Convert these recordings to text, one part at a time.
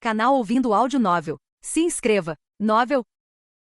Canal Ouvindo Áudio Novel. Se inscreva. Novel.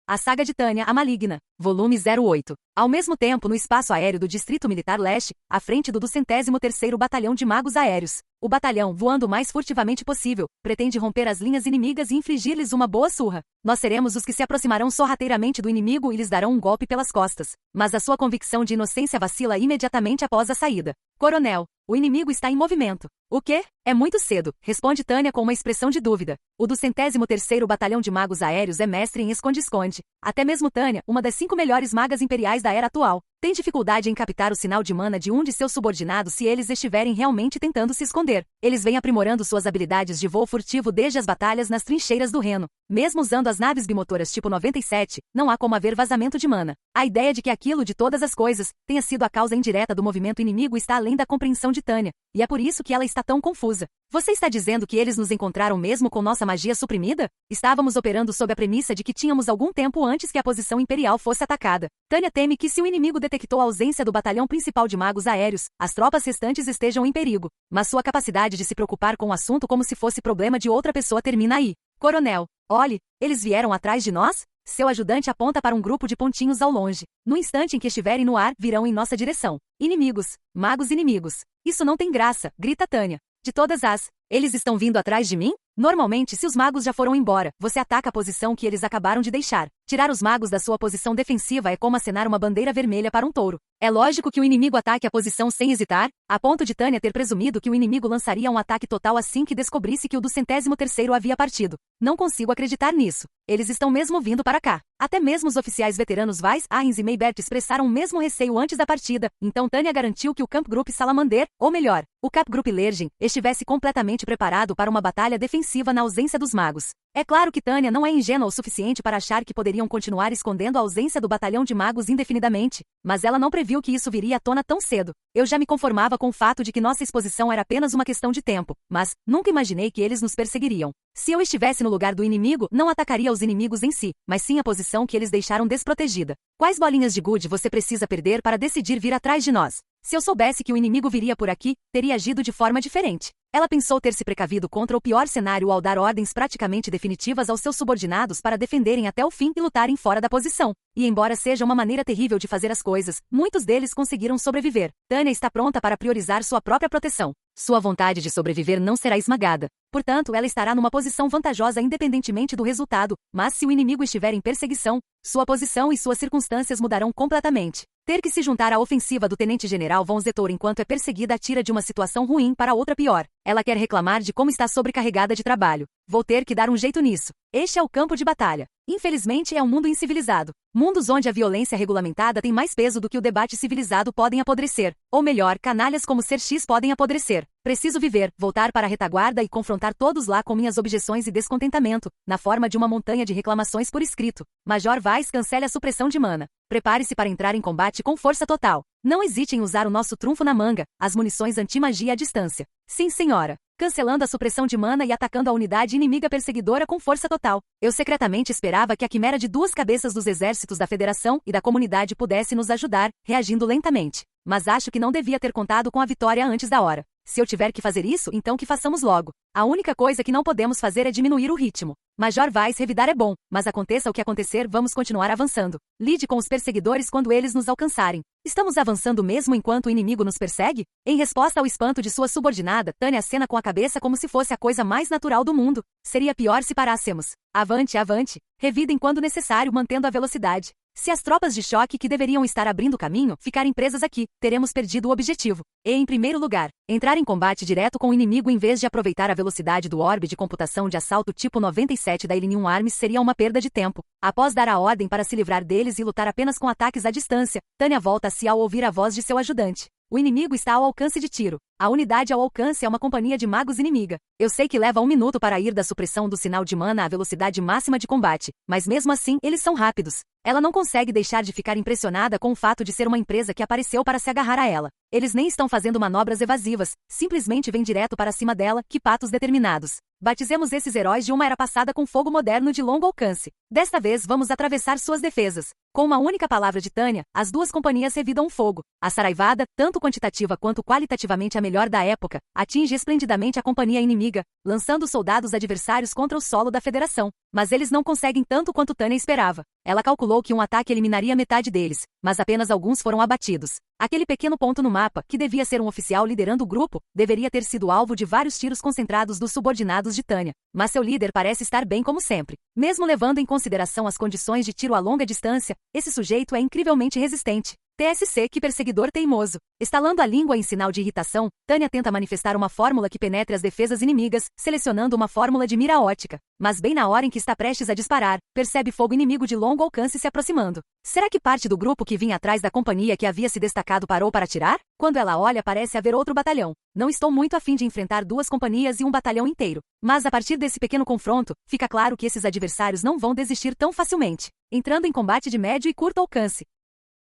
A Saga de Tânia, a Maligna. Volume 08. Ao mesmo tempo, no espaço aéreo do Distrito Militar Leste, à frente do 203º Batalhão de Magos Aéreos, o batalhão, voando o mais furtivamente possível, pretende romper as linhas inimigas e infligir-lhes uma boa surra. Nós seremos os que se aproximarão sorrateiramente do inimigo e lhes darão um golpe pelas costas. Mas a sua convicção de inocência vacila imediatamente após a saída. Coronel, o inimigo está em movimento. O quê? É muito cedo, responde Tânia com uma expressão de dúvida. O 203º Batalhão de Magos Aéreos é mestre em esconde-esconde. Até mesmo Tânia, uma das 5 melhores magas imperiais da era atual, tem dificuldade em captar o sinal de mana de um de seus subordinados se eles estiverem realmente tentando se esconder. Eles vêm aprimorando suas habilidades de voo furtivo desde as batalhas nas trincheiras do Reno. Mesmo usando as naves bimotoras tipo 97, não há como haver vazamento de mana. A ideia de que aquilo de todas as coisas tenha sido a causa indireta do movimento inimigo está além da compreensão de Tânia, e é por isso que ela está tão confusa. Você está dizendo que eles nos encontraram mesmo com nossa magia suprimida? Estávamos operando sob a premissa de que tínhamos algum tempo antes que a posição imperial fosse atacada. Tânia teme que se o inimigo detectou a ausência do batalhão principal de magos aéreos, as tropas restantes estejam em perigo. Mas sua capacidade de se preocupar com o assunto como se fosse problema de outra pessoa termina aí. Coronel, olhe, eles vieram atrás de nós? Seu ajudante aponta para um grupo de pontinhos ao longe. No instante em que estiverem no ar, virão em nossa direção. Inimigos. Magos inimigos. Isso não tem graça, grita Tânia. De todas as... Eles estão vindo atrás de mim? Normalmente, se os magos já foram embora, você ataca a posição que eles acabaram de deixar. Tirar os magos da sua posição defensiva é como acenar uma bandeira vermelha para um touro. É lógico que o inimigo ataque a posição sem hesitar, a ponto de Tânia ter presumido que o inimigo lançaria um ataque total assim que descobrisse que o 203º havia partido. Não consigo acreditar nisso. Eles estão mesmo vindo para cá. Até mesmo os oficiais veteranos Weiss, Arrens e Maybert expressaram o mesmo receio antes da partida, então Tânia garantiu que o Kampfgruppe Salamander, ou melhor, o Kampfgruppe Lergen, estivesse completamente preparado para uma batalha defensiva na ausência dos magos. É claro que Tânia não é ingênua o suficiente para achar que poderiam continuar escondendo a ausência do batalhão de magos indefinidamente, mas ela não previu que isso viria à tona tão cedo. Eu já me conformava com o fato de que nossa exposição era apenas uma questão de tempo, mas nunca imaginei que eles nos perseguiriam. Se eu estivesse no lugar do inimigo, não atacaria os inimigos em si, mas sim a posição que eles deixaram desprotegida. Quais bolinhas de gude você precisa perder para decidir vir atrás de nós? Se eu soubesse que o inimigo viria por aqui, teria agido de forma diferente. Ela pensou ter se precavido contra o pior cenário ao dar ordens praticamente definitivas aos seus subordinados para defenderem até o fim e lutarem fora da posição. E embora seja uma maneira terrível de fazer as coisas, muitos deles conseguiram sobreviver. Tânia está pronta para priorizar sua própria proteção. Sua vontade de sobreviver não será esmagada. Portanto, ela estará numa posição vantajosa independentemente do resultado, mas se o inimigo estiver em perseguição, sua posição e suas circunstâncias mudarão completamente. Ter que se juntar à ofensiva do tenente-general Von Zetor enquanto é perseguida a tira de uma situação ruim para outra pior. Ela quer reclamar de como está sobrecarregada de trabalho. Vou ter que dar um jeito nisso. Este é o campo de batalha. Infelizmente é um mundo incivilizado. Mundos onde a violência regulamentada tem mais peso do que o debate civilizado podem apodrecer. Ou melhor, canalhas como Ser X podem apodrecer. Preciso viver, voltar para a retaguarda e confrontar todos lá com minhas objeções e descontentamento, na forma de uma montanha de reclamações por escrito. Major Weiss cancele a supressão de mana. Prepare-se para entrar em combate com força total. Não hesite em usar o nosso trunfo na manga, as munições anti-magia à distância. Sim, senhora. Cancelando a supressão de mana e atacando a unidade inimiga perseguidora com força total. Eu secretamente esperava que a quimera de 2 cabeças dos exércitos da Federação e da comunidade pudesse nos ajudar, reagindo lentamente. Mas acho que não devia ter contado com a vitória antes da hora. Se eu tiver que fazer isso, então que façamos logo. A única coisa que não podemos fazer é diminuir o ritmo. Major Weiss, revidar é bom, mas aconteça o que acontecer, vamos continuar avançando. Lide com os perseguidores quando eles nos alcançarem. Estamos avançando mesmo enquanto o inimigo nos persegue? Em resposta ao espanto de sua subordinada, Tânia acena com a cabeça como se fosse a coisa mais natural do mundo. Seria pior se parássemos. Avante, avante. Revidem quando necessário, mantendo a velocidade. Se as tropas de choque que deveriam estar abrindo caminho ficarem presas aqui, teremos perdido o objetivo. E, em primeiro lugar, entrar em combate direto com o inimigo em vez de aproveitar a velocidade do orbe de computação de assalto tipo 97 da Illinium Arms seria uma perda de tempo. Após dar a ordem para se livrar deles e lutar apenas com ataques à distância, Tânia volta-se ao ouvir a voz de seu ajudante. O inimigo está ao alcance de tiro. A unidade ao alcance é uma companhia de magos inimiga. Eu sei que leva 1 minuto para ir da supressão do sinal de mana à velocidade máxima de combate, mas mesmo assim, eles são rápidos. Ela não consegue deixar de ficar impressionada com o fato de ser uma empresa que apareceu para se agarrar a ela. Eles nem estão fazendo manobras evasivas, simplesmente vêm direto para cima dela, que patos determinados. Batizemos esses heróis de uma era passada com fogo moderno de longo alcance. Desta vez vamos atravessar suas defesas. Com uma única palavra de Tânia, as 2 companhias revidam um fogo. A saraivada, tanto quantitativa quanto qualitativamente melhor da época, atinge esplendidamente a companhia inimiga, lançando soldados adversários contra o solo da Federação. Mas eles não conseguem tanto quanto Tanya esperava. Ela calculou que um ataque eliminaria metade deles, mas apenas alguns foram abatidos. Aquele pequeno ponto no mapa, que devia ser um oficial liderando o grupo, deveria ter sido alvo de vários tiros concentrados dos subordinados de Tanya. Mas seu líder parece estar bem como sempre. Mesmo levando em consideração as condições de tiro a longa distância, esse sujeito é incrivelmente resistente. TSC, que perseguidor teimoso. Estalando a língua em sinal de irritação, Tanya tenta manifestar uma fórmula que penetre as defesas inimigas, selecionando uma fórmula de mira ótica. Mas bem na hora em que está prestes a disparar, percebe fogo inimigo de longo alcance se aproximando. Será que parte do grupo que vinha atrás da companhia que havia se destacado parou para atirar? Quando ela olha, parece haver outro batalhão. Não estou muito afim de enfrentar 2 companhias e um batalhão inteiro. Mas a partir desse pequeno confronto, fica claro que esses adversários não vão desistir tão facilmente, entrando em combate de médio e curto alcance.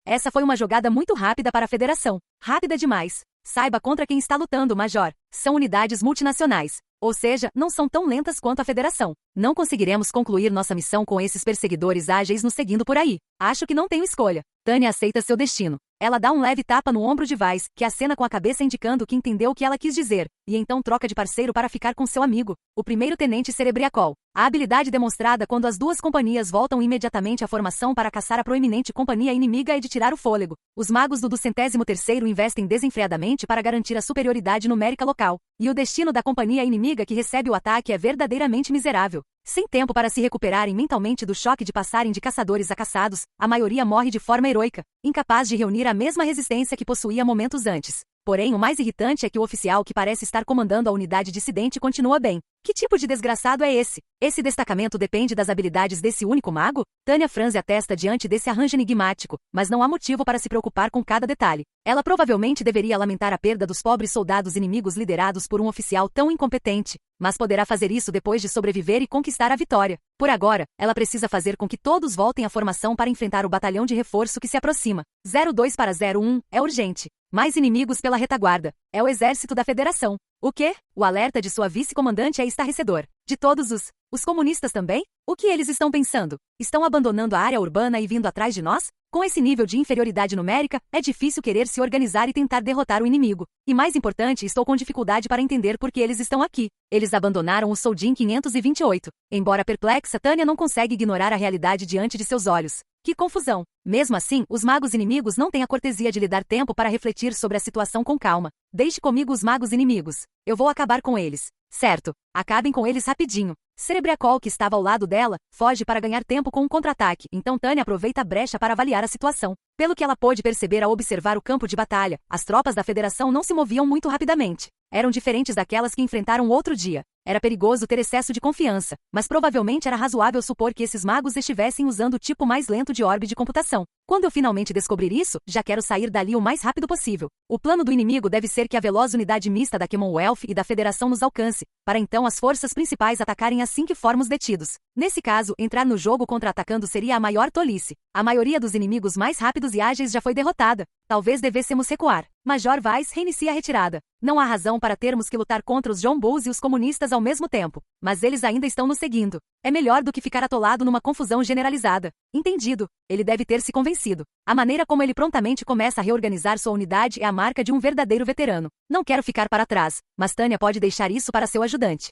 Essa foi uma jogada muito rápida para a Federação. Rápida demais. Saiba contra quem está lutando, Major. São unidades multinacionais. Ou seja, não são tão lentas quanto a Federação. Não conseguiremos concluir nossa missão com esses perseguidores ágeis nos seguindo por aí. Acho que não tenho escolha. Tanya aceita seu destino. Ela dá um leve tapa no ombro de Weiss, que acena com a cabeça indicando que entendeu o que ela quis dizer, e então troca de parceiro para ficar com seu amigo, o primeiro-tenente Cerebriacol. A habilidade demonstrada quando as 2 companhias voltam imediatamente à formação para caçar a proeminente companhia inimiga é de tirar o fôlego. Os magos do 203º investem desenfreadamente para garantir a superioridade numérica local, e o destino da companhia inimiga que recebe o ataque é verdadeiramente miserável. Sem tempo para se recuperarem mentalmente do choque de passarem de caçadores a caçados, a maioria morre de forma heroica, incapaz de reunir a mesma resistência que possuía momentos antes. Porém, o mais irritante é que o oficial que parece estar comandando a unidade dissidente continua bem. Que tipo de desgraçado é esse? Esse destacamento depende das habilidades desse único mago? Tanya franze a testa diante desse arranjo enigmático, mas não há motivo para se preocupar com cada detalhe. Ela provavelmente deveria lamentar a perda dos pobres soldados inimigos liderados por um oficial tão incompetente, mas poderá fazer isso depois de sobreviver e conquistar a vitória. Por agora, ela precisa fazer com que todos voltem à formação para enfrentar o batalhão de reforço que se aproxima. 02 para 01, é urgente. Mais inimigos pela retaguarda. É o exército da Federação. O quê? O alerta de sua vice-comandante é estarrecedor. De todos os comunistas também? O que eles estão pensando? Estão abandonando a área urbana e vindo atrás de nós? Com esse nível de inferioridade numérica, é difícil querer se organizar e tentar derrotar o inimigo. E mais importante, estou com dificuldade para entender por que eles estão aqui. Eles abandonaram o Soldin 528. Embora perplexa, Tanya não consegue ignorar a realidade diante de seus olhos. Que confusão! Mesmo assim, os magos inimigos não têm a cortesia de lhe dar tempo para refletir sobre a situação com calma. Deixe comigo os magos inimigos. Eu vou acabar com eles. Certo. Acabem com eles rapidinho. Cerebriacol, que estava ao lado dela, foge para ganhar tempo com um contra-ataque, então Tanya aproveita a brecha para avaliar a situação. Pelo que ela pôde perceber ao observar o campo de batalha, as tropas da Federação não se moviam muito rapidamente. Eram diferentes daquelas que enfrentaram outro dia. Era perigoso ter excesso de confiança, mas provavelmente era razoável supor que esses magos estivessem usando o tipo mais lento de orbe de computação. Quando eu finalmente descobrir isso, já quero sair dali o mais rápido possível. O plano do inimigo deve ser que a veloz unidade mista da Commonwealth e da Federação nos alcance, para então as forças principais atacarem assim que formos detidos. Nesse caso, entrar no jogo contra-atacando seria a maior tolice. A maioria dos inimigos mais rápidos e ágeis já foi derrotada. Talvez devêssemos recuar. Major Weiss reinicia a retirada. Não há razão para termos que lutar contra os John Bulls e os comunistas ao mesmo tempo, mas eles ainda estão nos seguindo. É melhor do que ficar atolado numa confusão generalizada. Entendido. Ele deve ter se convencido. A maneira como ele prontamente começa a reorganizar sua unidade é a marca de um verdadeiro veterano. Não quero ficar para trás, mas Tanya pode deixar isso para seu ajudante.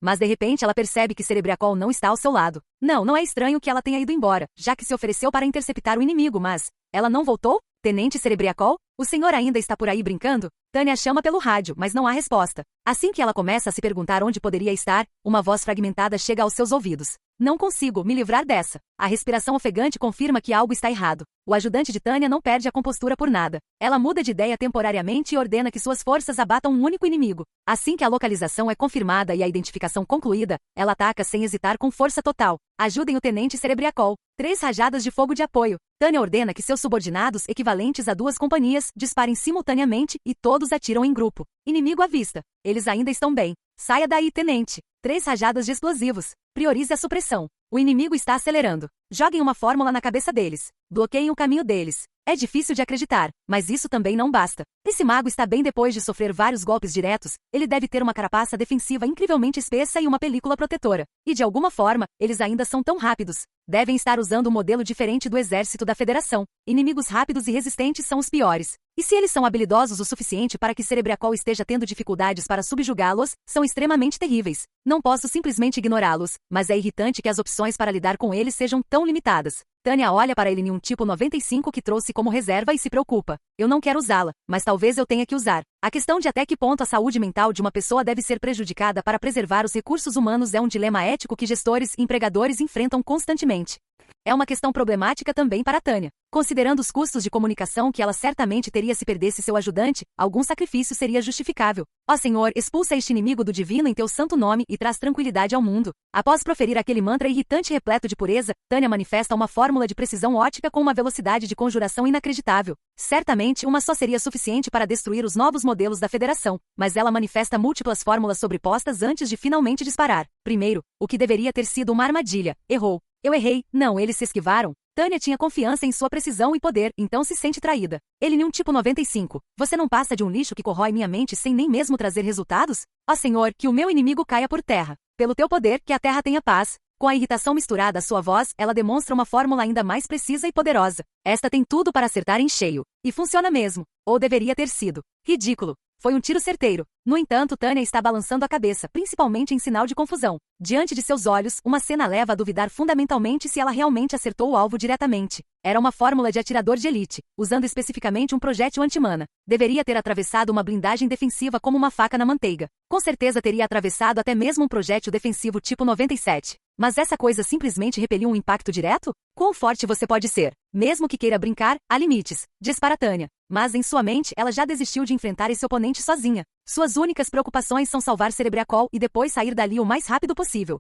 Mas de repente ela percebe que Cerebriacol não está ao seu lado. Não é estranho que ela tenha ido embora, já que se ofereceu para interceptar o inimigo, mas ela não voltou? Tenente Cerebriacol? O senhor ainda está por aí brincando? Tanya chama pelo rádio, mas não há resposta. Assim que ela começa a se perguntar onde poderia estar, uma voz fragmentada chega aos seus ouvidos. Não consigo me livrar dessa. A respiração ofegante confirma que algo está errado. O ajudante de Tanya não perde a compostura por nada. Ela muda de ideia temporariamente e ordena que suas forças abatam um único inimigo. Assim que a localização é confirmada e a identificação concluída, ela ataca sem hesitar com força total. Ajudem o tenente Cerebriacol. 3 rajadas de fogo de apoio. Tanya ordena que seus subordinados, equivalentes a 2 companhias, disparem simultaneamente e todos atiram em grupo. Inimigo à vista. Eles ainda estão bem. Saia daí, tenente. 3 rajadas de explosivos. Priorize a supressão. O inimigo está acelerando. Joguem uma fórmula na cabeça deles. Bloqueiem o caminho deles. É difícil de acreditar, mas isso também não basta. Esse mago está bem depois de sofrer vários golpes diretos, ele deve ter uma carapaça defensiva incrivelmente espessa e uma película protetora. E de alguma forma, eles ainda são tão rápidos. Devem estar usando um modelo diferente do exército da Federação. Inimigos rápidos e resistentes são os piores. E se eles são habilidosos o suficiente para que Cerebriacol esteja tendo dificuldades para subjugá-los, são extremamente terríveis. Não posso simplesmente ignorá-los, mas é irritante que as opções para lidar com eles sejam tão limitadas. Tânia olha para ele em um tipo 95 que trouxe como reserva e se preocupa. Eu não quero usá-la, mas talvez eu tenha que usar. A questão de até que ponto a saúde mental de uma pessoa deve ser prejudicada para preservar os recursos humanos é um dilema ético que gestores e empregadores enfrentam constantemente. É uma questão problemática também para Tânia. Considerando os custos de comunicação que ela certamente teria se perdesse seu ajudante, algum sacrifício seria justificável. Ó Senhor, expulsa este inimigo do divino em teu santo nome e traz tranquilidade ao mundo. Após proferir aquele mantra irritante repleto de pureza, Tânia manifesta uma fórmula de precisão ótica com uma velocidade de conjuração inacreditável. Certamente, uma só seria suficiente para destruir os novos modelos da Federação, mas ela manifesta múltiplas fórmulas sobrepostas antes de finalmente disparar. Primeiro, o que deveria ter sido uma armadilha. Errou. Eu errei. Não, eles se esquivaram. Tânia tinha confiança em sua precisão e poder, então se sente traída. Ele em um tipo 95. Você não passa de um lixo que corrói minha mente sem nem mesmo trazer resultados? Ó Senhor, que o meu inimigo caia por terra. Pelo teu poder, que a terra tenha paz. Com a irritação misturada à sua voz, ela demonstra uma fórmula ainda mais precisa e poderosa. Esta tem tudo para acertar em cheio. E funciona mesmo. Ou deveria ter sido. Ridículo. Foi um tiro certeiro. No entanto, Tânia está balançando a cabeça, principalmente em sinal de confusão. Diante de seus olhos, uma cena leva a duvidar fundamentalmente se ela realmente acertou o alvo diretamente. Era uma fórmula de atirador de elite, usando especificamente um projétil antimana. Deveria ter atravessado uma blindagem defensiva como uma faca na manteiga. Com certeza teria atravessado até mesmo um projétil defensivo tipo 97. Mas essa coisa simplesmente repeliu um impacto direto? Quão forte você pode ser? Mesmo que queira brincar, há limites, diz para Tânia. Mas em sua mente, ela já desistiu de enfrentar esse oponente sozinha. Suas únicas preocupações são salvar Cerebriacol e depois sair dali o mais rápido possível.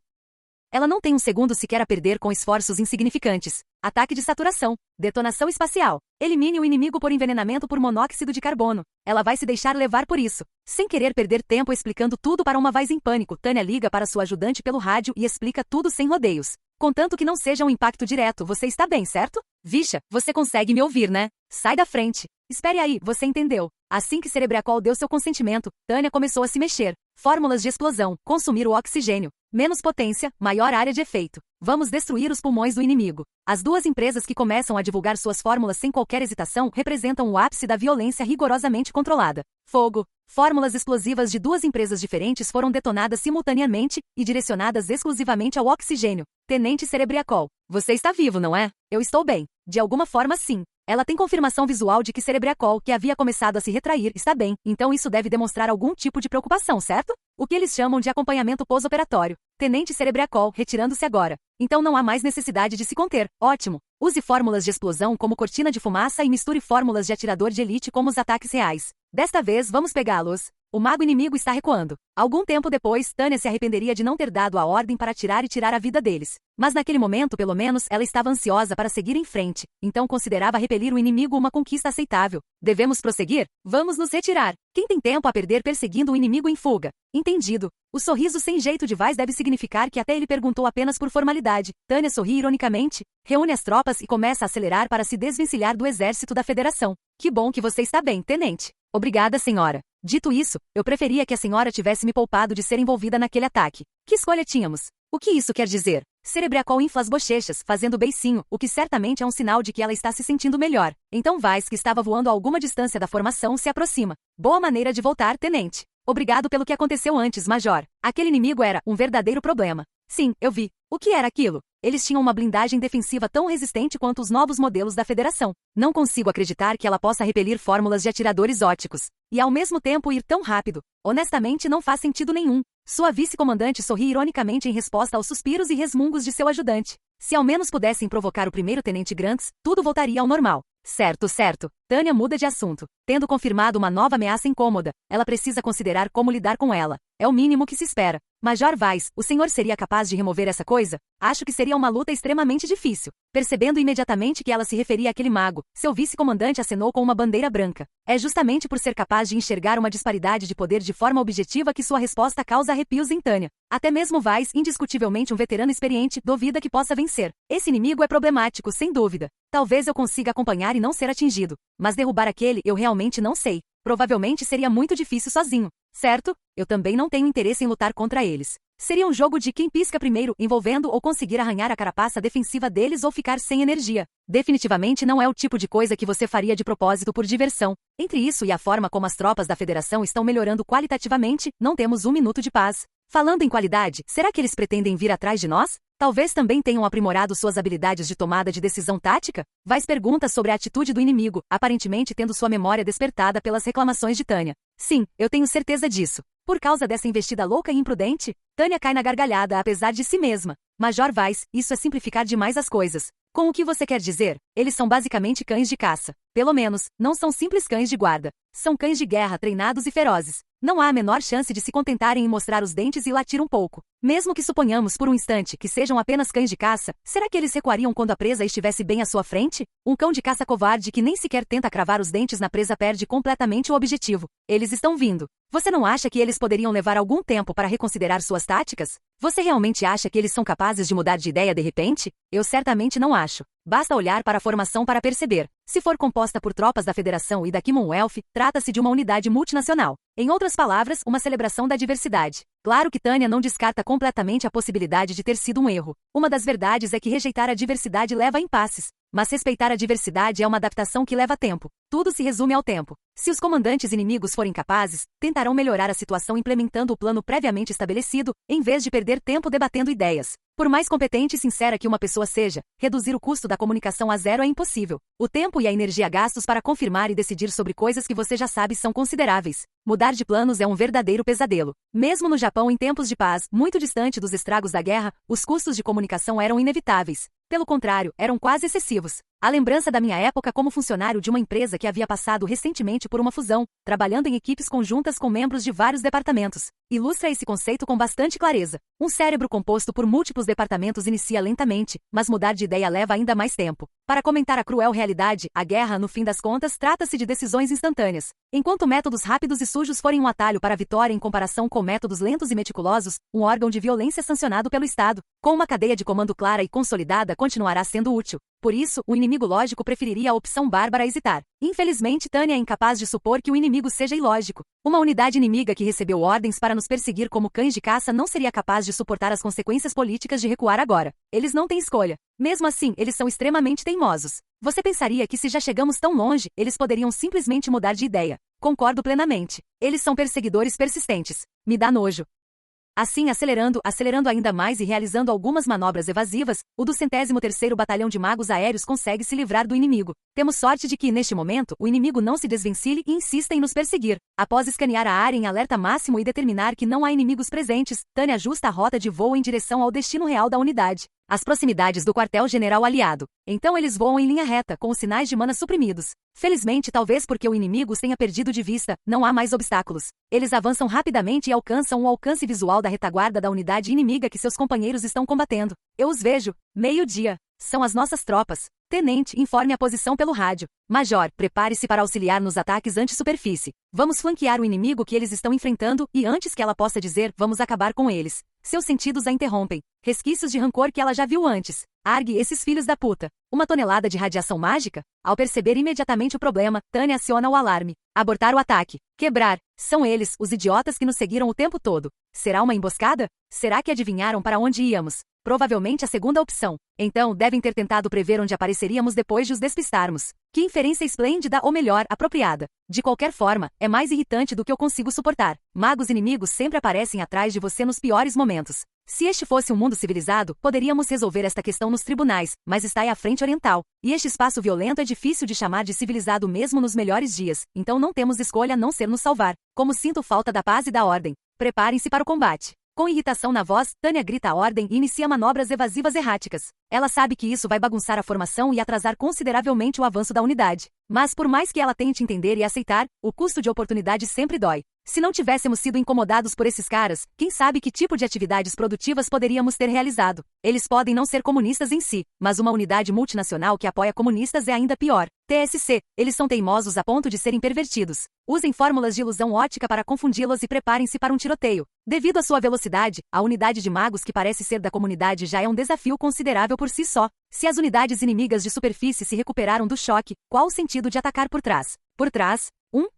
Ela não tem um segundo sequer a perder com esforços insignificantes. Ataque de saturação. Detonação espacial. Elimine o inimigo por envenenamento por monóxido de carbono. Ela vai se deixar levar por isso. Sem querer perder tempo explicando tudo para uma voz em pânico, Tânia liga para sua ajudante pelo rádio e explica tudo sem rodeios. Contanto que não seja um impacto direto, você está bem, certo? Vixa, você consegue me ouvir, né? Sai da frente. Espere aí, você entendeu. Assim que Cerebriacol deu seu consentimento, Tânia começou a se mexer. Fórmulas de explosão, consumir o oxigênio. Menos potência, maior área de efeito. Vamos destruir os pulmões do inimigo. As duas empresas que começam a divulgar suas fórmulas sem qualquer hesitação representam o ápice da violência rigorosamente controlada. Fogo. Fórmulas explosivas de duas empresas diferentes foram detonadas simultaneamente e direcionadas exclusivamente ao oxigênio. Tenente Cerebriacol. Você está vivo, não é? Eu estou bem. De alguma forma, sim. Ela tem confirmação visual de que Cerebriacol, que havia começado a se retrair, está bem, então isso deve demonstrar algum tipo de preocupação, certo? O que eles chamam de acompanhamento pós-operatório. Tenente Cerebriacol, retirando-se agora. Então não há mais necessidade de se conter. Ótimo. Use fórmulas de explosão como cortina de fumaça e misture fórmulas de atirador de elite como os ataques reais. Desta vez, vamos pegá-los. O mago inimigo está recuando. Algum tempo depois, Tânia se arrependeria de não ter dado a ordem para atirar e tirar a vida deles. Mas naquele momento, pelo menos, ela estava ansiosa para seguir em frente. Então considerava repelir o inimigo uma conquista aceitável. Devemos prosseguir? Vamos nos retirar. Quem tem tempo a perder perseguindo o inimigo em fuga? Entendido. O sorriso sem jeito de Vaz deve significar que até ele perguntou apenas por formalidade. Tânia sorri ironicamente, reúne as tropas e começa a acelerar para se desvencilhar do exército da Federação. Que bom que você está bem, tenente. Obrigada, senhora. Dito isso, eu preferia que a senhora tivesse me poupado de ser envolvida naquele ataque. Que escolha tínhamos? O que isso quer dizer? Cerebriacol infla as bochechas, fazendo beicinho, o que certamente é um sinal de que ela está se sentindo melhor. Então Vaz, que estava voando a alguma distância da formação, se aproxima. Boa maneira de voltar, tenente. Obrigado pelo que aconteceu antes, major. Aquele inimigo era um verdadeiro problema. Sim, eu vi. O que era aquilo? Eles tinham uma blindagem defensiva tão resistente quanto os novos modelos da Federação. Não consigo acreditar que ela possa repelir fórmulas de atiradores óticos. E ao mesmo tempo ir tão rápido. Honestamente não faz sentido nenhum. Sua vice-comandante sorri ironicamente em resposta aos suspiros e resmungos de seu ajudante. Se ao menos pudessem provocar o primeiro tenente Grants, tudo voltaria ao normal. Certo, certo. Tânia muda de assunto. Tendo confirmado uma nova ameaça incômoda, ela precisa considerar como lidar com ela. É o mínimo que se espera. Major Weiss, o senhor seria capaz de remover essa coisa? Acho que seria uma luta extremamente difícil. Percebendo imediatamente que ela se referia àquele mago, seu vice-comandante acenou com uma bandeira branca. É justamente por ser capaz de enxergar uma disparidade de poder de forma objetiva que sua resposta causa arrepios em Tânia. Até mesmo Weiss, indiscutivelmente um veterano experiente, duvida que possa vencer. Esse inimigo é problemático, sem dúvida. Talvez eu consiga acompanhar e não ser atingido. Mas derrubar aquele, eu realmente não sei. Provavelmente seria muito difícil sozinho. Certo? Eu também não tenho interesse em lutar contra eles. Seria um jogo de quem pisca primeiro, envolvendo ou conseguir arranhar a carapaça defensiva deles ou ficar sem energia. Definitivamente não é o tipo de coisa que você faria de propósito por diversão. Entre isso e a forma como as tropas da Federação estão melhorando qualitativamente, não temos um minuto de paz. Falando em qualidade, será que eles pretendem vir atrás de nós? Talvez também tenham aprimorado suas habilidades de tomada de decisão tática? Weiss pergunta sobre a atitude do inimigo, aparentemente tendo sua memória despertada pelas reclamações de Tânia. Sim, eu tenho certeza disso. Por causa dessa investida louca e imprudente? Tânia cai na gargalhada apesar de si mesma. Major Weiss, isso é simplificar demais as coisas. Com o que você quer dizer? Eles são basicamente cães de caça. Pelo menos, não são simples cães de guarda. São cães de guerra treinados e ferozes. Não há a menor chance de se contentarem em mostrar os dentes e latir um pouco. Mesmo que suponhamos por um instante que sejam apenas cães de caça, será que eles recuariam quando a presa estivesse bem à sua frente? Um cão de caça covarde que nem sequer tenta cravar os dentes na presa perde completamente o objetivo. Eles estão vindo. Você não acha que eles poderiam levar algum tempo para reconsiderar suas táticas? Você realmente acha que eles são capazes de mudar de ideia de repente? Eu certamente não acho. Basta olhar para a formação para perceber. Se for composta por tropas da Federação e da Commonwealth, trata-se de uma unidade multinacional. Em outras palavras, uma celebração da diversidade. Claro que Tânia não descarta completamente a possibilidade de ter sido um erro. Uma das verdades é que rejeitar a diversidade leva a impasses. Mas respeitar a diversidade é uma adaptação que leva tempo. Tudo se resume ao tempo. Se os comandantes inimigos forem capazes, tentarão melhorar a situação implementando o plano previamente estabelecido, em vez de perder tempo debatendo ideias. Por mais competente e sincera que uma pessoa seja, reduzir o custo da comunicação a zero é impossível. O tempo e a energia gastos para confirmar e decidir sobre coisas que você já sabe são consideráveis. Mudar de planos é um verdadeiro pesadelo. Mesmo no Japão em tempos de paz, muito distante dos estragos da guerra, os custos de comunicação eram inevitáveis. Pelo contrário, eram quase excessivos. A lembrança da minha época como funcionário de uma empresa que havia passado recentemente por uma fusão, trabalhando em equipes conjuntas com membros de vários departamentos, ilustra esse conceito com bastante clareza. Um cérebro composto por múltiplos departamentos inicia lentamente, mas mudar de ideia leva ainda mais tempo. Para comentar a cruel realidade, a guerra, no fim das contas, trata-se de decisões instantâneas. Enquanto métodos rápidos e sujos forem um atalho para a vitória em comparação com métodos lentos e meticulosos, um órgão de violência sancionado pelo Estado, com uma cadeia de comando clara e consolidada, continuará sendo útil. Por isso, o inimigo lógico preferiria a opção bárbara a hesitar. Infelizmente, Tânia é incapaz de supor que o inimigo seja ilógico. Uma unidade inimiga que recebeu ordens para nos perseguir como cães de caça não seria capaz de suportar as consequências políticas de recuar agora. Eles não têm escolha. Mesmo assim, eles são extremamente teimosos. Você pensaria que se já chegamos tão longe, eles poderiam simplesmente mudar de ideia. Concordo plenamente. Eles são perseguidores persistentes. Me dá nojo. Assim, acelerando ainda mais e realizando algumas manobras evasivas, o do 103º Batalhão de Magos Aéreos consegue se livrar do inimigo. Temos sorte de que, neste momento, o inimigo não se desvencilhe e insista em nos perseguir. Após escanear a área em alerta máximo e determinar que não há inimigos presentes, Tânia ajusta a rota de voo em direção ao destino real da unidade. As proximidades do quartel-general aliado. Então eles voam em linha reta, com os sinais de mana suprimidos. Felizmente, talvez porque o inimigo os tenha perdido de vista, não há mais obstáculos. Eles avançam rapidamente e alcançam o alcance visual da retaguarda da unidade inimiga que seus companheiros estão combatendo. Eu os vejo. Meio-dia. São as nossas tropas. Tenente, informe a posição pelo rádio. Major, prepare-se para auxiliar nos ataques anti-superfície. Vamos flanquear o inimigo que eles estão enfrentando e antes que ela possa dizer, vamos acabar com eles. Seus sentidos a interrompem. Resquícios de rancor que ela já viu antes. Argue esses filhos da puta. Uma tonelada de radiação mágica? Ao perceber imediatamente o problema, Tânia aciona o alarme. Abortar o ataque. Quebrar. São eles, os idiotas que nos seguiram o tempo todo. Será uma emboscada? Será que adivinharam para onde íamos? Provavelmente a segunda opção. Então, devem ter tentado prever onde apareceríamos depois de os despistarmos. Que inferência esplêndida ou melhor, apropriada. De qualquer forma, é mais irritante do que eu consigo suportar. Magos inimigos sempre aparecem atrás de você nos piores momentos. Se este fosse um mundo civilizado, poderíamos resolver esta questão nos tribunais, mas está à frente oriental. E este espaço violento é difícil de chamar de civilizado mesmo nos melhores dias, então não temos escolha a não ser nos salvar. Como sinto falta da paz e da ordem. Preparem-se para o combate. Com irritação na voz, Tânia grita a ordem e inicia manobras evasivas erráticas. Ela sabe que isso vai bagunçar a formação e atrasar consideravelmente o avanço da unidade. Mas por mais que ela tente entender e aceitar, o custo de oportunidade sempre dói. Se não tivéssemos sido incomodados por esses caras, quem sabe que tipo de atividades produtivas poderíamos ter realizado? Eles podem não ser comunistas em si, mas uma unidade multinacional que apoia comunistas é ainda pior. TSC, eles são teimosos a ponto de serem pervertidos. Usem fórmulas de ilusão ótica para confundi-los e preparem-se para um tiroteio. Devido à sua velocidade, a unidade de magos que parece ser da comunidade já é um desafio considerável por si só. Se as unidades inimigas de superfície se recuperaram do choque, qual o sentido de atacar por trás? Por trás?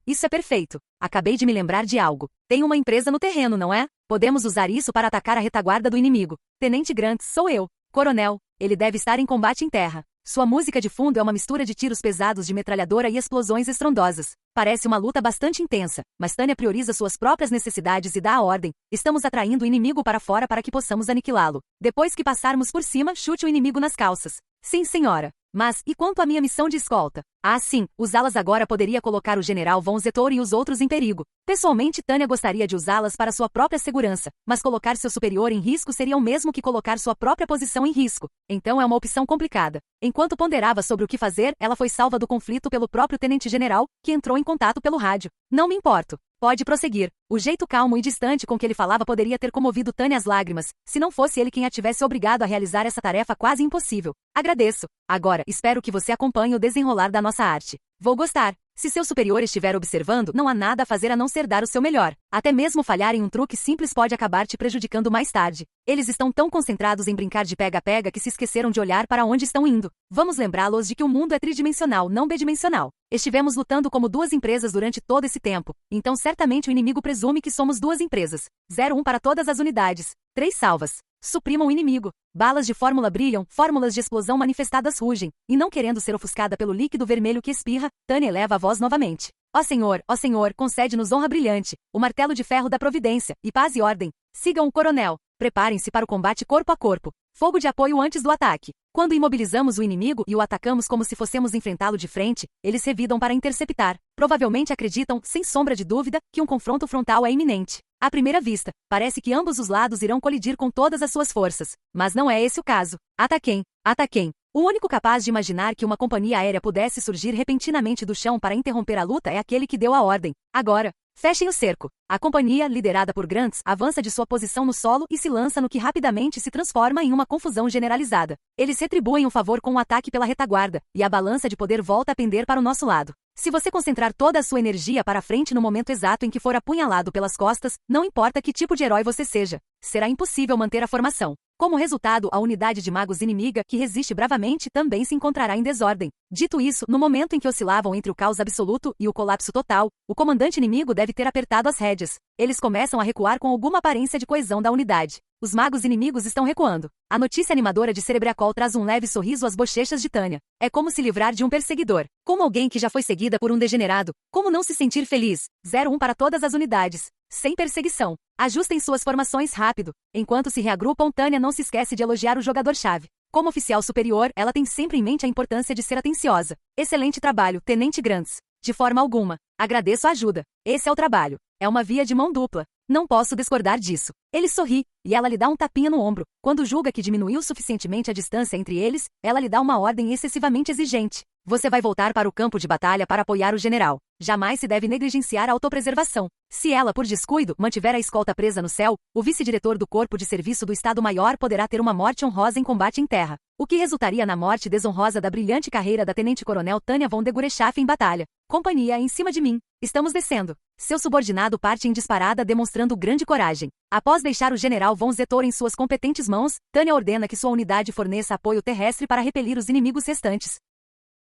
Isso é perfeito. Acabei de me lembrar de algo. Tem uma empresa no terreno, não é? Podemos usar isso para atacar a retaguarda do inimigo. Tenente Grant, sou eu. Coronel, ele deve estar em combate em terra. Sua música de fundo é uma mistura de tiros pesados de metralhadora e explosões estrondosas. Parece uma luta bastante intensa, mas Tânia prioriza suas próprias necessidades e dá a ordem. Estamos atraindo o inimigo para fora para que possamos aniquilá-lo. Depois que passarmos por cima, chute o inimigo nas calças. Sim, senhora. Mas, e quanto à minha missão de escolta? Ah, sim, usá-las agora poderia colocar o general Von Zetor e os outros em perigo. Pessoalmente, Tânia gostaria de usá-las para sua própria segurança, mas colocar seu superior em risco seria o mesmo que colocar sua própria posição em risco. Então é uma opção complicada. Enquanto ponderava sobre o que fazer, ela foi salva do conflito pelo próprio tenente-general, que entrou em contato pelo rádio. Não me importo. Pode prosseguir. O jeito calmo e distante com que ele falava poderia ter comovido Tânia às lágrimas, se não fosse ele quem a tivesse obrigado a realizar essa tarefa quase impossível. Agradeço. Agora, espero que você acompanhe o desenrolar da nossa arte. Vou gostar. Se seu superior estiver observando, não há nada a fazer a não ser dar o seu melhor. Até mesmo falhar em um truque simples pode acabar te prejudicando mais tarde. Eles estão tão concentrados em brincar de pega-pega que se esqueceram de olhar para onde estão indo. Vamos lembrá-los de que o mundo é tridimensional, não bidimensional. Estivemos lutando como duas empresas durante todo esse tempo, então certamente o inimigo presume que somos duas empresas. 01 para todas as unidades. 3 salvas. Suprimam o inimigo. Balas de fórmula brilham, fórmulas de explosão manifestadas rugem, e não querendo ser ofuscada pelo líquido vermelho que espirra, Tânia eleva a voz novamente. Ó Senhor, concede-nos honra brilhante, o martelo de ferro da providência, e paz e ordem. Sigam o coronel. Preparem-se para o combate corpo a corpo. Fogo de apoio antes do ataque. Quando imobilizamos o inimigo e o atacamos como se fossemos enfrentá-lo de frente, eles revidam para interceptar. Provavelmente acreditam, sem sombra de dúvida, que um confronto frontal é iminente. À primeira vista, parece que ambos os lados irão colidir com todas as suas forças. Mas não é esse o caso. Ataquem. O único capaz de imaginar que uma companhia aérea pudesse surgir repentinamente do chão para interromper a luta é aquele que deu a ordem. Agora, fechem o cerco. A companhia, liderada por Grants, avança de sua posição no solo e se lança no que rapidamente se transforma em uma confusão generalizada. Eles retribuem o favor com um ataque pela retaguarda, e a balança de poder volta a pender para o nosso lado. Se você concentrar toda a sua energia para frente no momento exato em que for apunhalado pelas costas, não importa que tipo de herói você seja, será impossível manter a formação. Como resultado, a unidade de magos inimiga, que resiste bravamente, também se encontrará em desordem. Dito isso, no momento em que oscilavam entre o caos absoluto e o colapso total, o comandante inimigo deve ter apertado as rédeas. Eles começam a recuar com alguma aparência de coesão da unidade. Os magos inimigos estão recuando. A notícia animadora de Cerebracol traz um leve sorriso às bochechas de Tânia. É como se livrar de um perseguidor. Como alguém que já foi seguida por um degenerado. Como não se sentir feliz? 01 para todas as unidades. Sem perseguição. Ajustem suas formações rápido. Enquanto se reagrupam, Tânia não se esquece de elogiar o jogador-chave. Como oficial superior, ela tem sempre em mente a importância de ser atenciosa. Excelente trabalho, Tenente Grants. De forma alguma. Agradeço a ajuda. Esse é o trabalho. É uma via de mão dupla. Não posso discordar disso. Ele sorri, e ela lhe dá um tapinha no ombro. Quando julga que diminuiu suficientemente a distância entre eles, ela lhe dá uma ordem excessivamente exigente. Você vai voltar para o campo de batalha para apoiar o general. Jamais se deve negligenciar a autopreservação. Se ela, por descuido, mantiver a escolta presa no céu, o vice-diretor do Corpo de Serviço do Estado-Maior poderá ter uma morte honrosa em combate em terra, o que resultaria na morte desonrosa da brilhante carreira da tenente-coronel Tânia von de Gurechaff em batalha. Companhia, em cima de mim. Estamos descendo. Seu subordinado parte em disparada demonstrando grande coragem. Após deixar o general Von Zetor em suas competentes mãos, Tânia ordena que sua unidade forneça apoio terrestre para repelir os inimigos restantes.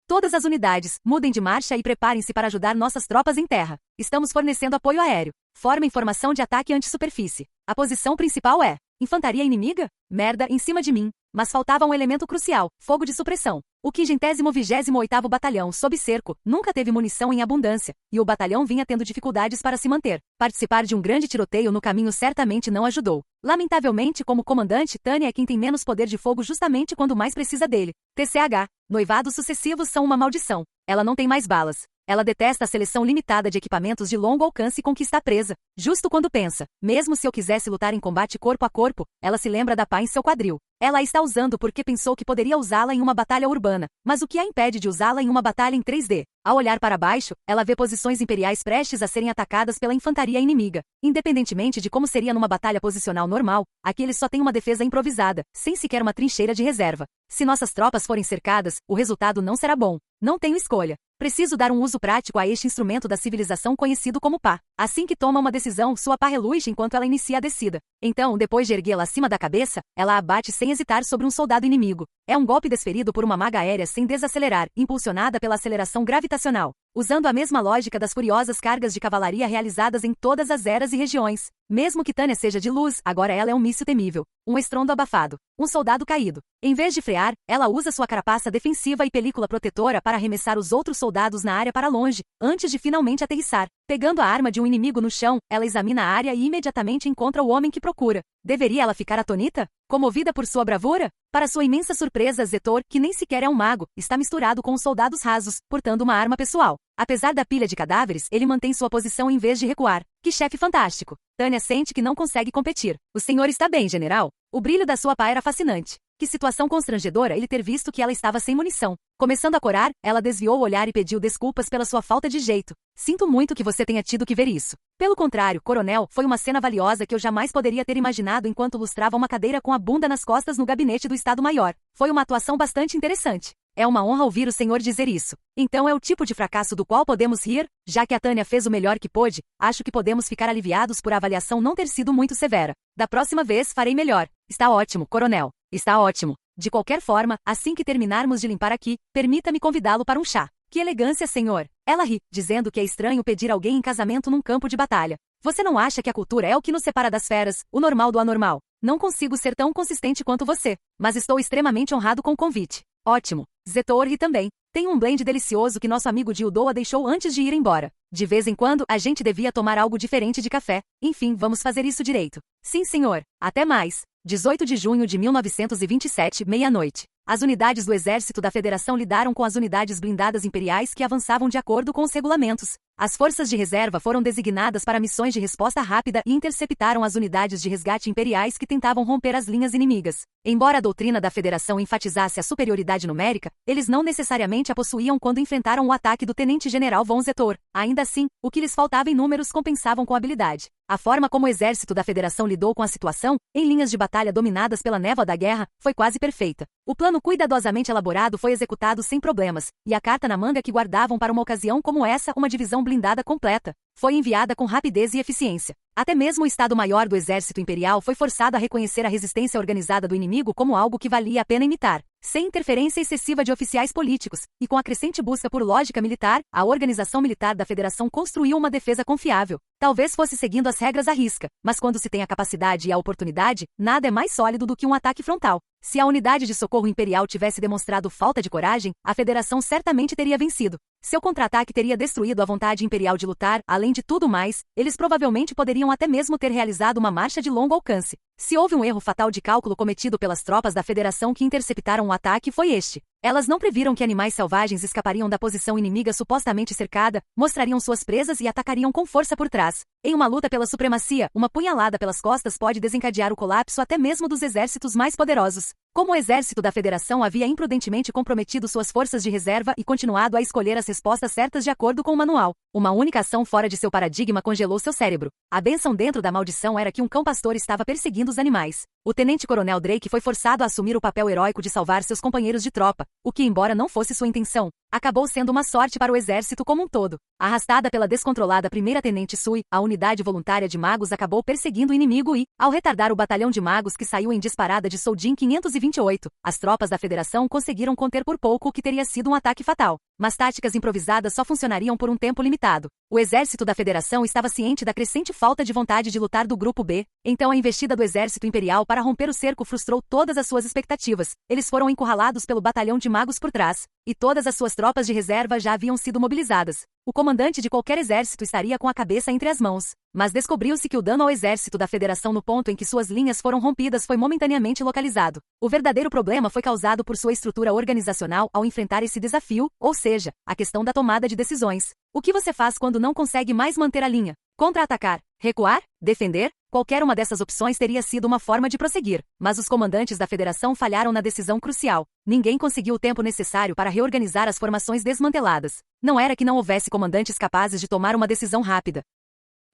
Todas as unidades, mudem de marcha e preparem-se para ajudar nossas tropas em terra. Estamos fornecendo apoio aéreo. Formem formação de ataque anti-superfície. A posição principal é: infantaria inimiga? Merda, em cima de mim. Mas faltava um elemento crucial: fogo de supressão. O 528º Batalhão, sob cerco, nunca teve munição em abundância, e o batalhão vinha tendo dificuldades para se manter. Participar de um grande tiroteio no caminho certamente não ajudou. Lamentavelmente, como comandante, Tânia é quem tem menos poder de fogo justamente quando mais precisa dele. TCH. Noivados sucessivos são uma maldição. Ela não tem mais balas. Ela detesta a seleção limitada de equipamentos de longo alcance com que está presa. Justo quando pensa, mesmo se eu quisesse lutar em combate corpo a corpo, ela se lembra da pá em seu quadril. Ela a está usando porque pensou que poderia usá-la em uma batalha urbana, mas o que a impede de usá-la em uma batalha em 3D? Ao olhar para baixo, ela vê posições imperiais prestes a serem atacadas pela infantaria inimiga. Independentemente de como seria numa batalha posicional normal, aqui eles só têm uma defesa improvisada, sem sequer uma trincheira de reserva. Se nossas tropas forem cercadas, o resultado não será bom. Não tenho escolha. Preciso dar um uso prático a este instrumento da civilização conhecido como pá. Assim que toma uma decisão, sua pá reluz enquanto ela inicia a descida. Então, depois de erguê-la acima da cabeça, ela a abate sem hesitar sobre um soldado inimigo. É um golpe desferido por uma maga aérea sem desacelerar, impulsionada pela aceleração gravitacional, usando a mesma lógica das furiosas cargas de cavalaria realizadas em todas as eras e regiões. Mesmo que Tânia seja de luz, agora ela é um míssil temível. Um estrondo abafado. Um soldado caído. Em vez de frear, ela usa sua carapaça defensiva e película protetora para arremessar os outros soldados na área para longe, antes de finalmente aterrissar. Pegando a arma de um inimigo no chão, ela examina a área e imediatamente encontra o homem que procura. Deveria ela ficar atonita? Comovida por sua bravura? Para sua imensa surpresa, Zetor, que nem sequer é um mago, está misturado com os soldados rasos, portando uma arma pessoal. Apesar da pilha de cadáveres, ele mantém sua posição em vez de recuar. Que chefe fantástico! Tânia sente que não consegue competir. O senhor está bem, general? O brilho da sua pá era fascinante. Que situação constrangedora ele ter visto que ela estava sem munição. Começando a corar, ela desviou o olhar e pediu desculpas pela sua falta de jeito. Sinto muito que você tenha tido que ver isso. Pelo contrário, coronel, foi uma cena valiosa que eu jamais poderia ter imaginado enquanto lustrava uma cadeira com a bunda nas costas no gabinete do Estado-Maior. Foi uma atuação bastante interessante. É uma honra ouvir o senhor dizer isso. Então é o tipo de fracasso do qual podemos rir? Já que a Tânia fez o melhor que pôde, acho que podemos ficar aliviados por a avaliação não ter sido muito severa. Da próxima vez farei melhor. Está ótimo, coronel. Está ótimo. De qualquer forma, assim que terminarmos de limpar aqui, permita-me convidá-lo para um chá. Que elegância, senhor. Ela ri, dizendo que é estranho pedir alguém em casamento num campo de batalha. Você não acha que a cultura é o que nos separa das feras, o normal do anormal? Não consigo ser tão consistente quanto você, mas estou extremamente honrado com o convite. Ótimo. Zetor ri também. Tem um blend delicioso que nosso amigo Dildoa deixou antes de ir embora. De vez em quando, a gente devia tomar algo diferente de café. Enfim, vamos fazer isso direito. Sim, senhor. Até mais. 18 de junho de 1927, meia-noite. As unidades do Exército da Federação lidaram com as unidades blindadas imperiais que avançavam de acordo com os regulamentos. As forças de reserva foram designadas para missões de resposta rápida e interceptaram as unidades de resgate imperiais que tentavam romper as linhas inimigas. Embora a doutrina da Federação enfatizasse a superioridade numérica, eles não necessariamente a possuíam quando enfrentaram o ataque do Tenente-General von Zetor. Ainda assim, o que lhes faltava em números compensavam com habilidade. A forma como o exército da Federação lidou com a situação, em linhas de batalha dominadas pela névoa da guerra, foi quase perfeita. O plano cuidadosamente elaborado foi executado sem problemas, e a carta na manga que guardavam para uma ocasião como essa, uma divisão blindada completa, foi enviada com rapidez e eficiência. Até mesmo o Estado-Maior do Exército Imperial foi forçado a reconhecer a resistência organizada do inimigo como algo que valia a pena imitar. Sem interferência excessiva de oficiais políticos, e com a crescente busca por lógica militar, a organização militar da Federação construiu uma defesa confiável. Talvez fosse seguindo as regras à risca, mas quando se tem a capacidade e a oportunidade, nada é mais sólido do que um ataque frontal. Se a unidade de socorro imperial tivesse demonstrado falta de coragem, a Federação certamente teria vencido. Seu contra-ataque teria destruído a vontade imperial de lutar, além de tudo mais, eles provavelmente poderiam até mesmo ter realizado uma marcha de longo alcance. Se houve um erro fatal de cálculo cometido pelas tropas da Federação que interceptaram o ataque, foi este. Elas não previram que animais selvagens escapariam da posição inimiga supostamente cercada, mostrariam suas presas e atacariam com força por trás. Em uma luta pela supremacia, uma punhalada pelas costas pode desencadear o colapso até mesmo dos exércitos mais poderosos. Como o exército da Federação havia imprudentemente comprometido suas forças de reserva e continuado a escolher as respostas certas de acordo com o manual, uma única ação fora de seu paradigma congelou seu cérebro. A bênção dentro da maldição era que um cão-pastor estava perseguindo os animais. O tenente-coronel Drake foi forçado a assumir o papel heróico de salvar seus companheiros de tropa, o que, embora não fosse sua intenção, acabou sendo uma sorte para o exército como um todo. Arrastada pela descontrolada primeira-tenente Sui, a unidade voluntária de magos acabou perseguindo o inimigo e, ao retardar o batalhão de magos que saiu em disparada de Soldin 528, as tropas da Federação conseguiram conter por pouco o que teria sido um ataque fatal. Mas táticas improvisadas só funcionariam por um tempo limitado. O exército da Federação estava ciente da crescente falta de vontade de lutar do Grupo B, então a investida do exército imperial para romper o cerco frustrou todas as suas expectativas. Eles foram encurralados pelo batalhão de magos por trás, e todas as suas tropas de reserva já haviam sido mobilizadas. O comandante de qualquer exército estaria com a cabeça entre as mãos. Mas descobriu-se que o dano ao exército da Federação no ponto em que suas linhas foram rompidas foi momentaneamente localizado. O verdadeiro problema foi causado por sua estrutura organizacional ao enfrentar esse desafio, ou seja, a questão da tomada de decisões. O que você faz quando não consegue mais manter a linha? Contra-atacar? Recuar? Defender? Qualquer uma dessas opções teria sido uma forma de prosseguir, mas os comandantes da Federação falharam na decisão crucial. Ninguém conseguiu o tempo necessário para reorganizar as formações desmanteladas. Não era que não houvesse comandantes capazes de tomar uma decisão rápida.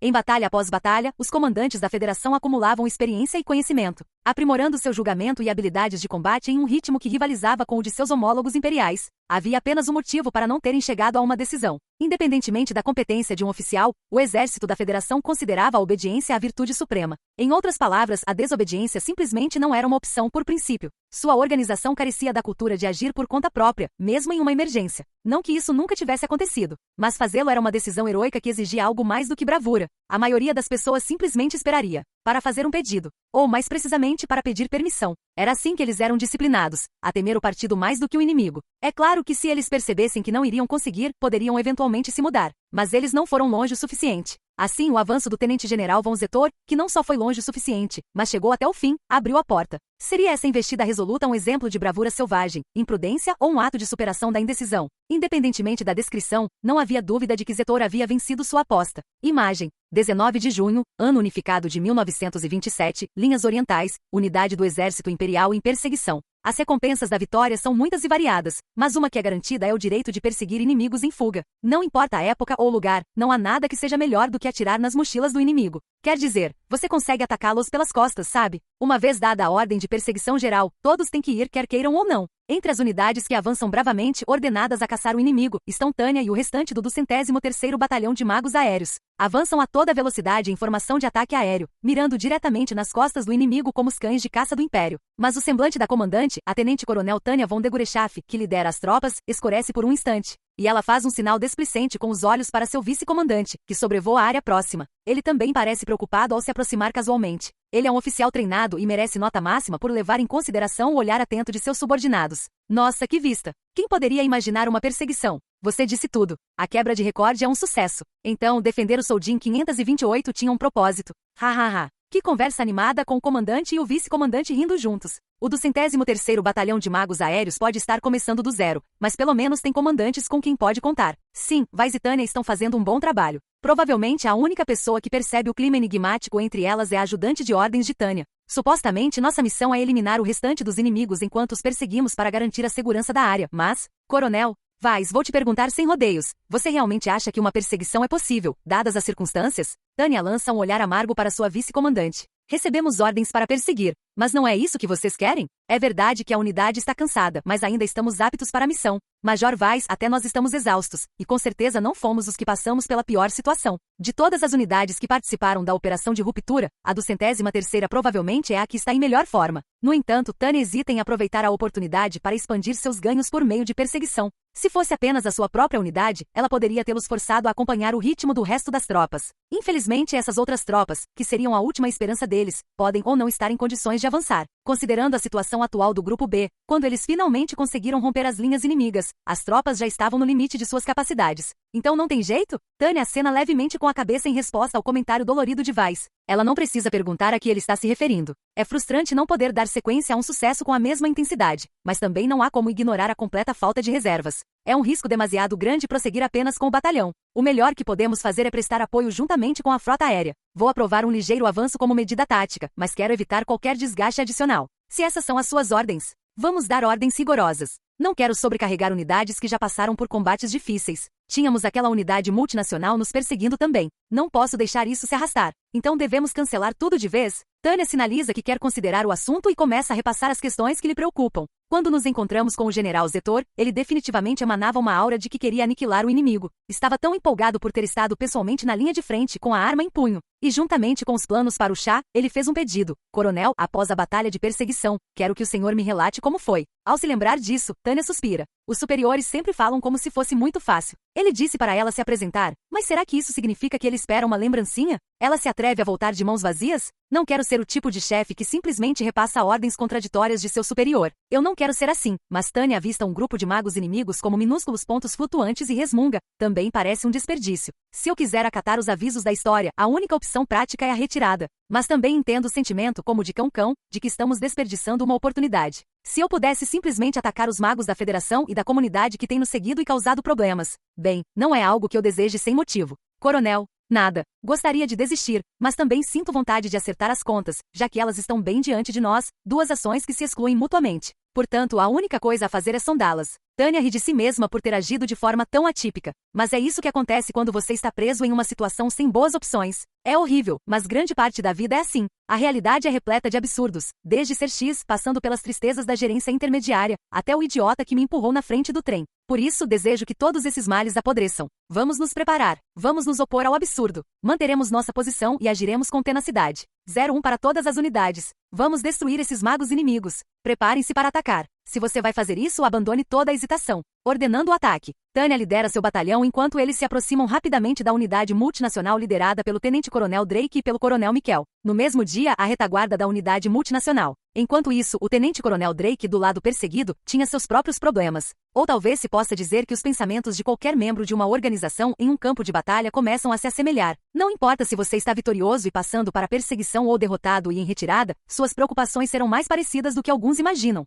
Em batalha após batalha, os comandantes da Federação acumulavam experiência e conhecimento, aprimorando seu julgamento e habilidades de combate em um ritmo que rivalizava com o de seus homólogos imperiais. Havia apenas um motivo para não terem chegado a uma decisão. Independentemente da competência de um oficial, o exército da Federação considerava a obediência a virtude suprema. Em outras palavras, a desobediência simplesmente não era uma opção por princípio. Sua organização carecia da cultura de agir por conta própria, mesmo em uma emergência. Não que isso nunca tivesse acontecido, mas fazê-lo era uma decisão heroica que exigia algo mais do que bravura. A maioria das pessoas simplesmente esperaria para fazer um pedido, ou mais precisamente para pedir permissão. Era assim que eles eram disciplinados, a temer o partido mais do que o inimigo. É claro que se eles percebessem que não iriam conseguir, poderiam eventualmente se mudar, mas eles não foram longe o suficiente. Assim, o avanço do tenente-general von Zetor, que não só foi longe o suficiente, mas chegou até o fim, abriu a porta. Seria essa investida resoluta um exemplo de bravura selvagem, imprudência ou um ato de superação da indecisão? Independentemente da descrição, não havia dúvida de que Zetor havia vencido sua aposta. Imagem: 19 de junho, ano unificado de 1927, linhas orientais, unidade do Exército Imperial em perseguição. As recompensas da vitória são muitas e variadas, mas uma que é garantida é o direito de perseguir inimigos em fuga. Não importa a época ou lugar, não há nada que seja melhor do que atirar nas mochilas do inimigo. Quer dizer, você consegue atacá-los pelas costas, sabe? Uma vez dada a ordem de perseguição geral, todos têm que ir quer queiram ou não. Entre as unidades que avançam bravamente, ordenadas a caçar o inimigo, estão Tânia e o restante do 203º Batalhão de Magos Aéreos. Avançam a toda velocidade em formação de ataque aéreo, mirando diretamente nas costas do inimigo como os cães de caça do Império. Mas o semblante da comandante, a tenente-coronel Tânia von de Gurechaff, que lidera as tropas, escurece por um instante. E ela faz um sinal displicente com os olhos para seu vice-comandante, que sobrevoa a área próxima. Ele também parece preocupado ao se aproximar casualmente. Ele é um oficial treinado e merece nota máxima por levar em consideração o olhar atento de seus subordinados. Nossa, que vista! Quem poderia imaginar uma perseguição? Você disse tudo. A quebra de recorde é um sucesso. Então, defender o Soldin 528 tinha um propósito. Hahaha. Que conversa animada com o comandante e o vice-comandante rindo juntos. O 203º Batalhão de Magos Aéreos pode estar começando do zero, mas pelo menos tem comandantes com quem pode contar. Sim, Weiss e Tânia estão fazendo um bom trabalho. Provavelmente a única pessoa que percebe o clima enigmático entre elas é a ajudante de ordens de Tânia. Supostamente nossa missão é eliminar o restante dos inimigos enquanto os perseguimos para garantir a segurança da área, mas, coronel, Weiss, vou te perguntar sem rodeios. Você realmente acha que uma perseguição é possível, dadas as circunstâncias? Tânia lança um olhar amargo para sua vice-comandante. Recebemos ordens para perseguir, mas não é isso que vocês querem? É verdade que a unidade está cansada, mas ainda estamos aptos para a missão. Major Weiss, até nós estamos exaustos, e com certeza não fomos os que passamos pela pior situação. De todas as unidades que participaram da operação de ruptura, a 203ª provavelmente é a que está em melhor forma. No entanto, Tânia hesita em aproveitar a oportunidade para expandir seus ganhos por meio de perseguição. Se fosse apenas a sua própria unidade, ela poderia tê-los forçado a acompanhar o ritmo do resto das tropas. Infelizmente, essas outras tropas, que seriam a última esperança deles, podem ou não estar em condições de avançar. Considerando a situação atual do Grupo B, quando eles finalmente conseguiram romper as linhas inimigas, as tropas já estavam no limite de suas capacidades. Então não tem jeito? Tânia acena levemente com a cabeça em resposta ao comentário dolorido de Weiss. Ela não precisa perguntar a que ele está se referindo. É frustrante não poder dar sequência a um sucesso com a mesma intensidade, mas também não há como ignorar a completa falta de reservas. É um risco demasiado grande prosseguir apenas com o batalhão. O melhor que podemos fazer é prestar apoio juntamente com a frota aérea. Vou aprovar um ligeiro avanço como medida tática, mas quero evitar qualquer desgaste adicional. Se essas são as suas ordens, vamos dar ordens rigorosas. Não quero sobrecarregar unidades que já passaram por combates difíceis. Tínhamos aquela unidade multinacional nos perseguindo também. Não posso deixar isso se arrastar. Então devemos cancelar tudo de vez? Tânia sinaliza que quer considerar o assunto e começa a repassar as questões que lhe preocupam. Quando nos encontramos com o general Zetor, ele definitivamente emanava uma aura de que queria aniquilar o inimigo. Estava tão empolgado por ter estado pessoalmente na linha de frente com a arma em punho. E juntamente com os planos para o chá, ele fez um pedido. Coronel, após a batalha de perseguição, quero que o senhor me relate como foi. Ao se lembrar disso, Tânia suspira. Os superiores sempre falam como se fosse muito fácil. Ele disse para ela se apresentar, mas será que isso significa que ele espera uma lembrancinha? Ela se atreve a voltar de mãos vazias? Não quero ser o tipo de chefe que simplesmente repassa ordens contraditórias de seu superior. Eu não quero ser assim, mas Tânia avista um grupo de magos inimigos como minúsculos pontos flutuantes e resmunga. Também parece um desperdício. Se eu quiser acatar os avisos da história, a única opção prática é a retirada. Mas também entendo o sentimento como de cão-cão, de que estamos desperdiçando uma oportunidade. Se eu pudesse simplesmente atacar os magos da Federação e da comunidade que tem nos seguido e causado problemas. Bem, não é algo que eu deseje sem motivo. Coronel, nada. Gostaria de desistir, mas também sinto vontade de acertar as contas, já que elas estão bem diante de nós, duas ações que se excluem mutuamente. Portanto, a única coisa a fazer é sondá-las. Tânia ri de si mesma por ter agido de forma tão atípica. Mas é isso que acontece quando você está preso em uma situação sem boas opções. É horrível, mas grande parte da vida é assim. A realidade é repleta de absurdos, desde ser X, passando pelas tristezas da gerência intermediária, até o idiota que me empurrou na frente do trem. Por isso, desejo que todos esses males apodreçam. Vamos nos preparar. Vamos nos opor ao absurdo. Manteremos nossa posição e agiremos com tenacidade. 01 para todas as unidades. Vamos destruir esses magos inimigos. Preparem-se para atacar. Se você vai fazer isso, abandone toda a hesitação. Ordenando o ataque. Tânia lidera seu batalhão enquanto eles se aproximam rapidamente da unidade multinacional liderada pelo Tenente-Coronel Drake e pelo Coronel Miquel. No mesmo dia, a retaguarda da unidade multinacional. Enquanto isso, o Tenente-Coronel Drake, do lado perseguido, tinha seus próprios problemas. Ou talvez se possa dizer que os pensamentos de qualquer membro de uma organização em um campo de batalha começam a se assemelhar. Não importa se você está vitorioso e passando para perseguição ou derrotado e em retirada, suas preocupações serão mais parecidas do que alguns imaginam.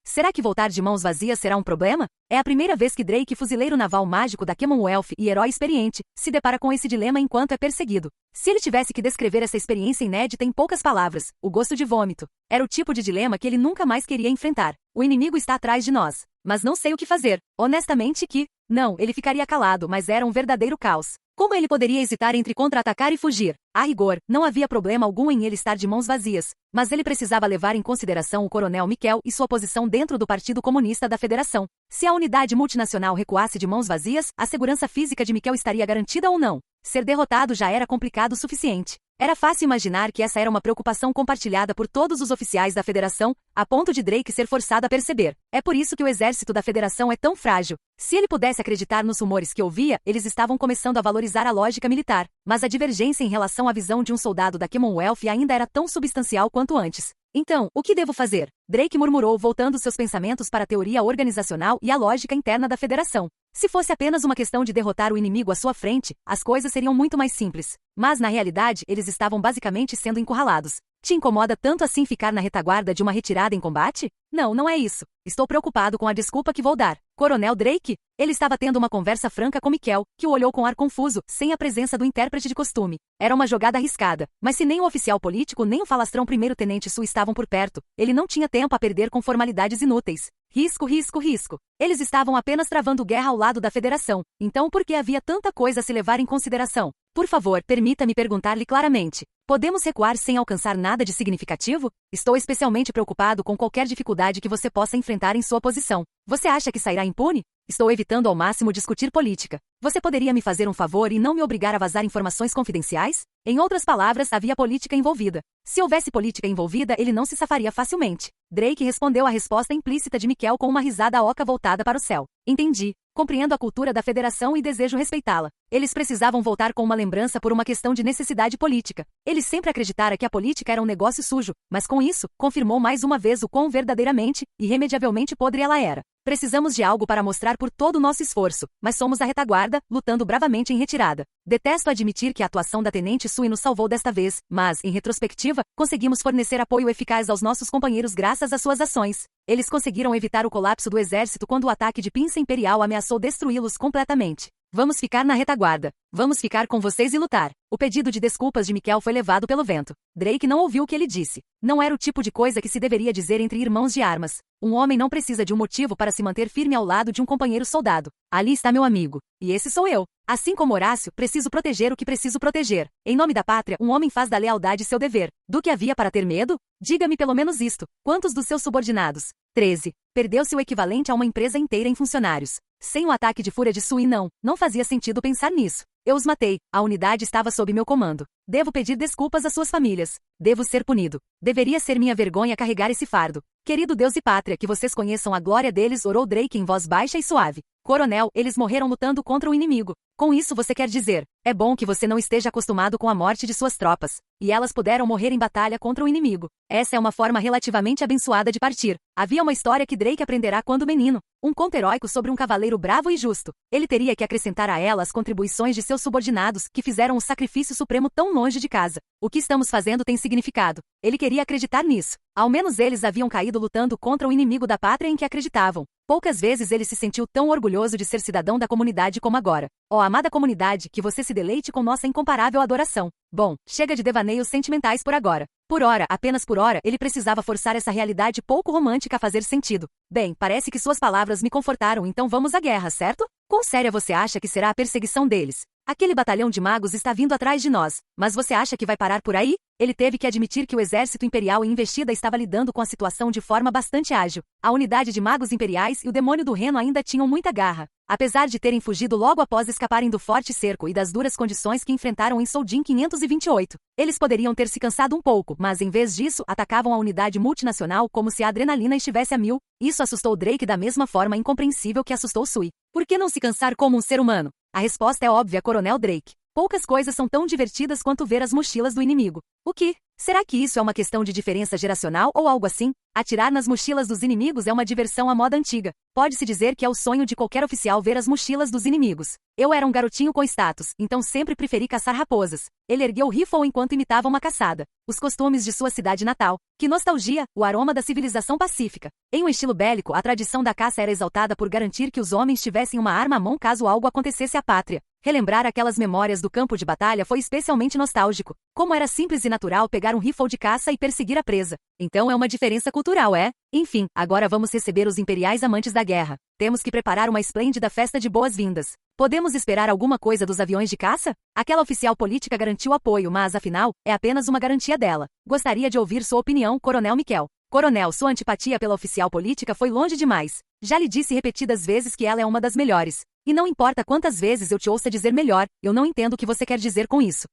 Será que voltar de mãos vazias será um problema? É a primeira vez que Drake, fuzileiro naval mágico da Commonwealth e herói experiente, se depara com esse dilema enquanto é perseguido. Se ele tivesse que descrever essa experiência inédita em poucas palavras, o gosto de vômito, era o tipo de dilema que ele nunca mais queria enfrentar. O inimigo está atrás de nós, mas não sei o que fazer. Honestamente não, ele ficaria calado, mas era um verdadeiro caos. Como ele poderia hesitar entre contra-atacar e fugir? A rigor, não havia problema algum em ele estar de mãos vazias, mas ele precisava levar em consideração o Coronel Miquel e sua posição dentro do Partido Comunista da Federação. Se a unidade multinacional recuasse de mãos vazias, a segurança física de Miquel estaria garantida ou não? Ser derrotado já era complicado o suficiente. Era fácil imaginar que essa era uma preocupação compartilhada por todos os oficiais da Federação, a ponto de Drake ser forçado a perceber. É por isso que o exército da Federação é tão frágil. Se ele pudesse acreditar nos rumores que ouvia, eles estavam começando a valorizar a lógica militar, mas a divergência em relação à visão de um soldado da Commonwealth ainda era tão substancial quanto antes. Então, o que devo fazer? Drake murmurou, voltando seus pensamentos para a teoria organizacional e a lógica interna da Federação. Se fosse apenas uma questão de derrotar o inimigo à sua frente, as coisas seriam muito mais simples. Mas, na realidade, eles estavam basicamente sendo encurralados. Te incomoda tanto assim ficar na retaguarda de uma retirada em combate? Não, não é isso. Estou preocupado com a desculpa que vou dar. Coronel Drake? Ele estava tendo uma conversa franca com Miquel, que o olhou com ar confuso, sem a presença do intérprete de costume. Era uma jogada arriscada, mas se nem o oficial político nem o falastrão primeiro-tenente Su estavam por perto, ele não tinha tempo a perder com formalidades inúteis. Risco, risco, risco. Eles estavam apenas travando guerra ao lado da Federação, então por que havia tanta coisa a se levar em consideração? Por favor, permita-me perguntar-lhe claramente. Podemos recuar sem alcançar nada de significativo? Estou especialmente preocupado com qualquer dificuldade que você possa enfrentar em sua posição. Você acha que sairá impune? Estou evitando ao máximo discutir política. Você poderia me fazer um favor e não me obrigar a vazar informações confidenciais? Em outras palavras, havia política envolvida. Se houvesse política envolvida, ele não se safaria facilmente. Drake respondeu à resposta implícita de Miquel com uma risada oca voltada para o céu. Entendi. Compreendo a cultura da Federação e desejo respeitá-la. Eles precisavam voltar com uma lembrança por uma questão de necessidade política. Ele sempre acreditara que a política era um negócio sujo, mas com isso, confirmou mais uma vez o quão verdadeiramente, irremediavelmente podre ela era. Precisamos de algo para mostrar por todo o nosso esforço, mas somos a retaguarda, lutando bravamente em retirada. Detesto admitir que a atuação da Tenente Sui nos salvou desta vez, mas, em retrospectiva, conseguimos fornecer apoio eficaz aos nossos companheiros graças às suas ações. Eles conseguiram evitar o colapso do exército quando o ataque de pinça imperial ameaçou destruí-los completamente. Vamos ficar na retaguarda. Vamos ficar com vocês e lutar. O pedido de desculpas de Miquel foi levado pelo vento. Drake não ouviu o que ele disse. Não era o tipo de coisa que se deveria dizer entre irmãos de armas. Um homem não precisa de um motivo para se manter firme ao lado de um companheiro soldado. Ali está meu amigo. E esse sou eu. Assim como Horácio, preciso proteger o que preciso proteger. Em nome da pátria, um homem faz da lealdade seu dever. Do que havia para ter medo? Diga-me pelo menos isto. Quantos dos seus subordinados? 13. Perdeu-se o equivalente a uma empresa inteira em funcionários. Sem o ataque de fúria de Sui não fazia sentido pensar nisso. Eu os matei. A unidade estava sob meu comando. Devo pedir desculpas às suas famílias. Devo ser punido. Deveria ser minha vergonha carregar esse fardo. Querido Deus e pátria, que vocês conheçam a glória deles, orou Drake em voz baixa e suave. Coronel, eles morreram lutando contra o inimigo. Com isso você quer dizer, é bom que você não esteja acostumado com a morte de suas tropas. E elas puderam morrer em batalha contra o inimigo. Essa é uma forma relativamente abençoada de partir. Havia uma história que Drake aprenderá quando menino. Um conto heróico sobre um cavaleiro bravo e justo. Ele teria que acrescentar a ela as contribuições de seus subordinados que fizeram o sacrifício supremo tão longe de casa. O que estamos fazendo tem significado. Ele queria acreditar nisso. Ao menos eles haviam caído lutando contra o inimigo da pátria em que acreditavam. Poucas vezes ele se sentiu tão orgulhoso de ser cidadão da comunidade como agora. Ó amada comunidade, que você se deleite com nossa incomparável adoração. Bom, chega de devaneios sentimentais por agora. Por ora, apenas por ora, ele precisava forçar essa realidade pouco romântica a fazer sentido. Bem, parece que suas palavras me confortaram, então vamos à guerra, certo? Quão séria você acha que será a perseguição deles? Aquele batalhão de magos está vindo atrás de nós, mas você acha que vai parar por aí? Ele teve que admitir que o exército imperial em investida estava lidando com a situação de forma bastante ágil. A unidade de magos imperiais e o demônio do Reno ainda tinham muita garra. Apesar de terem fugido logo após escaparem do forte cerco e das duras condições que enfrentaram em Soldin 528, eles poderiam ter se cansado um pouco, mas em vez disso, atacavam a unidade multinacional como se a adrenalina estivesse a mil. Isso assustou Drake da mesma forma incompreensível que assustou Sui. Por que não se cansar como um ser humano? A resposta é óbvia, Coronel Drake. Poucas coisas são tão divertidas quanto ver as mochilas do inimigo. O que? Será que isso é uma questão de diferença geracional ou algo assim? Atirar nas mochilas dos inimigos é uma diversão à moda antiga. Pode-se dizer que é o sonho de qualquer oficial ver as mochilas dos inimigos. Eu era um garotinho com status, então sempre preferi caçar raposas. Ele ergueu o rifle enquanto imitava uma caçada. Os costumes de sua cidade natal. Que nostalgia, o aroma da civilização pacífica. Em um estilo bélico, a tradição da caça era exaltada por garantir que os homens tivessem uma arma à mão caso algo acontecesse à pátria. Relembrar aquelas memórias do campo de batalha foi especialmente nostálgico. Como era simples e natural pegar um rifle de caça e perseguir a presa. Então é uma diferença cultural, é? Enfim, agora vamos receber os imperiais amantes da guerra. Temos que preparar uma esplêndida festa de boas-vindas. Podemos esperar alguma coisa dos aviões de caça? Aquela oficial política garantiu apoio, mas afinal, é apenas uma garantia dela. Gostaria de ouvir sua opinião, Coronel Miquel. Coronel, sua antipatia pela oficial política foi longe demais. Já lhe disse repetidas vezes que ela é uma das melhores. E não importa quantas vezes eu te ouça dizer melhor, eu não entendo o que você quer dizer com isso.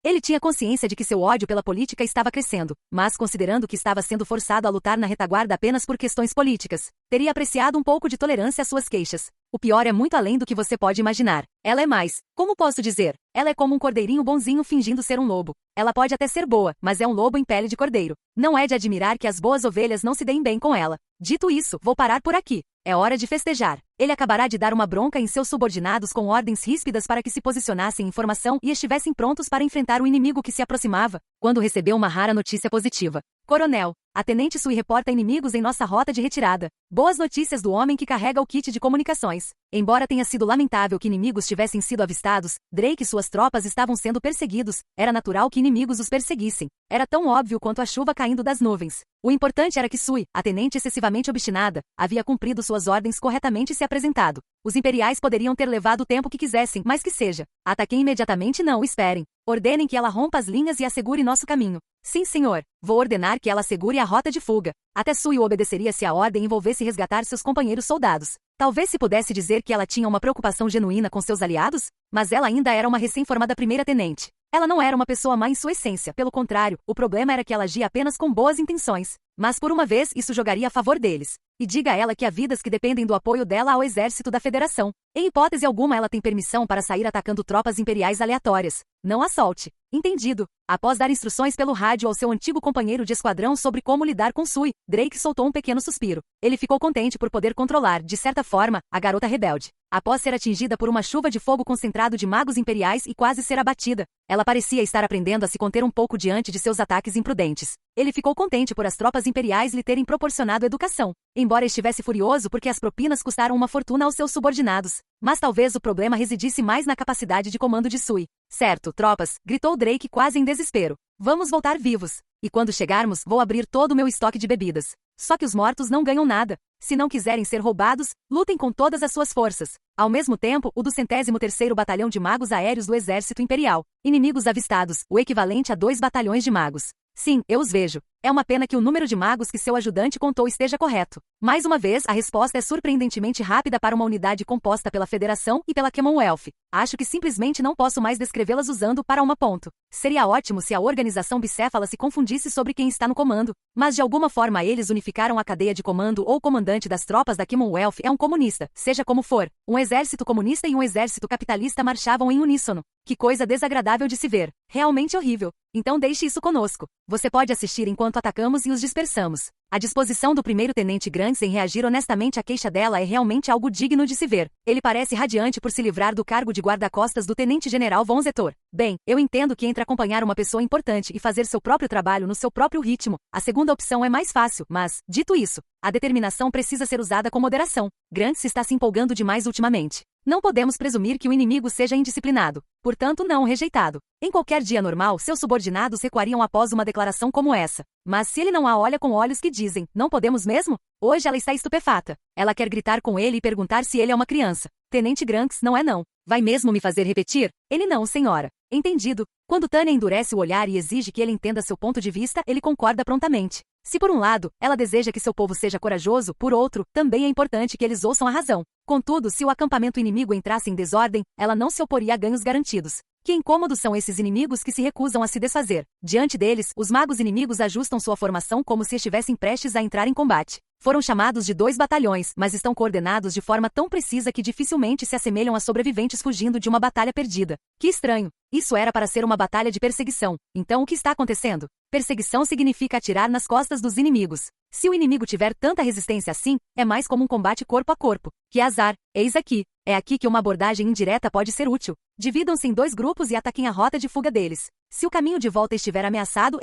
Ele tinha consciência de que seu ódio pela política estava crescendo, mas considerando que estava sendo forçado a lutar na retaguarda apenas por questões políticas, teria apreciado um pouco de tolerância às suas queixas. O pior é muito além do que você pode imaginar. Ela é mais, como posso dizer? Ela é como um cordeirinho bonzinho fingindo ser um lobo. Ela pode até ser boa, mas é um lobo em pele de cordeiro. Não é de admirar que as boas ovelhas não se deem bem com ela. Dito isso, vou parar por aqui. É hora de festejar. Ele acabará de dar uma bronca em seus subordinados com ordens ríspidas para que se posicionassem em formação e estivessem prontos para enfrentar o inimigo que se aproximava, quando recebeu uma rara notícia positiva. Coronel, a Tenente Sui reporta inimigos em nossa rota de retirada. Boas notícias do homem que carrega o kit de comunicações. Embora tenha sido lamentável que inimigos tivessem sido avistados, Drake e suas tropas estavam sendo perseguidos. Era natural que inimigos os perseguissem. Era tão óbvio quanto a chuva caindo das nuvens. O importante era que Sui, a tenente excessivamente obstinada, havia cumprido suas ordens corretamente e se apresentado. Os imperiais poderiam ter levado o tempo que quisessem, mas que seja. Ataquem imediatamente, não esperem. Ordenem que ela rompa as linhas e assegure nosso caminho. Sim, senhor. Vou ordenar que ela assegure a rota de fuga. Até Sui obedeceria se a ordem envolvesse resgatar seus companheiros soldados. Talvez se pudesse dizer que ela tinha uma preocupação genuína com seus aliados, mas ela ainda era uma recém-formada primeira-tenente. Ela não era uma pessoa má em sua essência, pelo contrário, o problema era que ela agia apenas com boas intenções. Mas por uma vez isso jogaria a favor deles. E diga a ela que há vidas que dependem do apoio dela ao exército da Federação. Em hipótese alguma ela tem permissão para sair atacando tropas imperiais aleatórias. Não a solte. Entendido. Após dar instruções pelo rádio ao seu antigo companheiro de esquadrão sobre como lidar com Sui, Drake soltou um pequeno suspiro. Ele ficou contente por poder controlar, de certa forma, a garota rebelde. Após ser atingida por uma chuva de fogo concentrado de magos imperiais e quase ser abatida, ela parecia estar aprendendo a se conter um pouco diante de seus ataques imprudentes. Ele ficou contente por as tropas imperiais lhe terem proporcionado educação, embora estivesse furioso porque as propinas custaram uma fortuna aos seus subordinados. Mas talvez o problema residisse mais na capacidade de comando de Sui. Certo, tropas, gritou Drake quase em desespero. Vamos voltar vivos. E quando chegarmos, vou abrir todo o meu estoque de bebidas. Só que os mortos não ganham nada. Se não quiserem ser roubados, lutem com todas as suas forças. Ao mesmo tempo, o do 113º Batalhão de Magos Aéreos do Exército Imperial. Inimigos avistados, o equivalente a 2 batalhões de magos. Sim, eu os vejo. É uma pena que o número de magos que seu ajudante contou esteja correto. Mais uma vez, a resposta é surpreendentemente rápida para uma unidade composta pela Federação e pela Commonwealth. Acho que simplesmente não posso mais descrevê-las usando para uma ponto. Seria ótimo se a organização bicéfala se confundisse sobre quem está no comando, mas de alguma forma eles unificaram a cadeia de comando ou o comandante das tropas da Commonwealth é um comunista, seja como for. Um exército comunista e um exército capitalista marchavam em uníssono. Que coisa desagradável de se ver. Realmente horrível. Então deixe isso conosco. Você pode assistir enquanto atacamos e os dispersamos. A disposição do primeiro-tenente Grants em reagir honestamente à queixa dela é realmente algo digno de se ver. Ele parece radiante por se livrar do cargo de guarda-costas do tenente-general Von Zetor. Bem, eu entendo que entre acompanhar uma pessoa importante e fazer seu próprio trabalho no seu próprio ritmo, a segunda opção é mais fácil, mas, dito isso, a determinação precisa ser usada com moderação. Grants está se empolgando demais ultimamente. Não podemos presumir que o inimigo seja indisciplinado, portanto não rejeitado. Em qualquer dia normal, seus subordinados recuariam após uma declaração como essa. Mas se ele não a olha com olhos que dizem, não podemos mesmo? Hoje ela está estupefata. Ela quer gritar com ele e perguntar se ele é uma criança. Tenente Grants, não é não. Vai mesmo me fazer repetir? Ele não, senhora. Entendido. Quando Tânia endurece o olhar e exige que ele entenda seu ponto de vista, ele concorda prontamente. Se por um lado, ela deseja que seu povo seja corajoso, por outro, também é importante que eles ouçam a razão. Contudo, se o acampamento inimigo entrasse em desordem, ela não se oporia a ganhos garantidos. Que incômodos são esses inimigos que se recusam a se desfazer? Diante deles, os magos inimigos ajustam sua formação como se estivessem prestes a entrar em combate. Foram chamados de 2 batalhões, mas estão coordenados de forma tão precisa que dificilmente se assemelham a sobreviventes fugindo de uma batalha perdida. Que estranho! Isso era para ser uma batalha de perseguição. Então o que está acontecendo? Perseguição significa atirar nas costas dos inimigos. Se o inimigo tiver tanta resistência assim, é mais como um combate corpo a corpo. Que azar! Eis aqui. É aqui que uma abordagem indireta pode ser útil. Dividam-se em 2 grupos e ataquem a rota de fuga deles. Se o caminho de volta estiver ameaçado,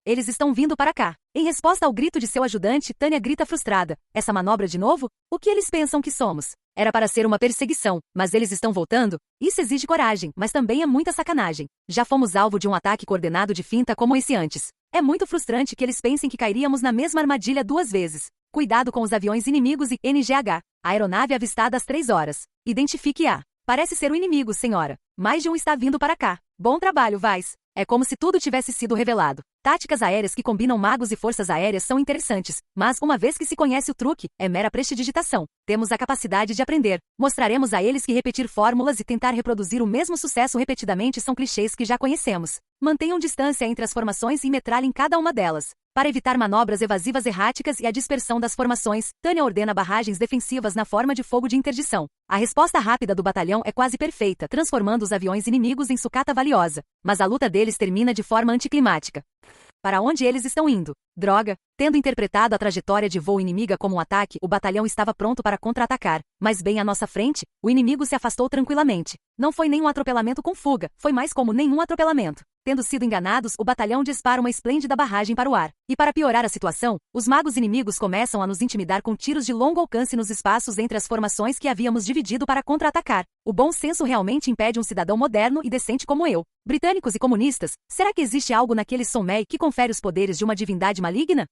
eles estão vindo para cá. Em resposta ao grito de seu ajudante, Tânia grita frustrada. Essa manobra de novo? O que eles pensam que somos? Era para ser uma perseguição, mas eles estão voltando? Isso exige coragem, mas também é muita sacanagem. Já fomos alvo de um ataque coordenado de finta como esse antes. É muito frustrante que eles pensem que cairíamos na mesma armadilha 2 vezes. Cuidado com os aviões inimigos e NGH. A aeronave avistada às 3 horas. Identifique-a. Parece ser o inimigo, senhora. Mais de um está vindo para cá. Bom trabalho, Vice. É como se tudo tivesse sido revelado. Táticas aéreas que combinam magos e forças aéreas são interessantes, mas uma vez que se conhece o truque, é mera prestidigitação. Temos a capacidade de aprender. Mostraremos a eles que repetir fórmulas e tentar reproduzir o mesmo sucesso repetidamente são clichês que já conhecemos. Mantenham distância entre as formações e metralhem cada uma delas. Para evitar manobras evasivas erráticas e a dispersão das formações, Tânia ordena barragens defensivas na forma de fogo de interdição. A resposta rápida do batalhão é quase perfeita, transformando os aviões inimigos em sucata valiosa. Mas a luta deles termina de forma anticlimática. Para onde eles estão indo? Droga! Tendo interpretado a trajetória de voo inimiga como um ataque, o batalhão estava pronto para contra-atacar. Mas bem à nossa frente, o inimigo se afastou tranquilamente. Não foi nenhum atropelamento com fuga, foi mais como nenhum atropelamento. Tendo sido enganados, o batalhão dispara uma esplêndida barragem para o ar. E para piorar a situação, os magos inimigos começam a nos intimidar com tiros de longo alcance nos espaços entre as formações que havíamos dividido para contra-atacar. O bom senso realmente impede um cidadão moderno e decente como eu. Britânicos e comunistas, será que existe algo naquele Sommei que confere os poderes de uma divindade maligna?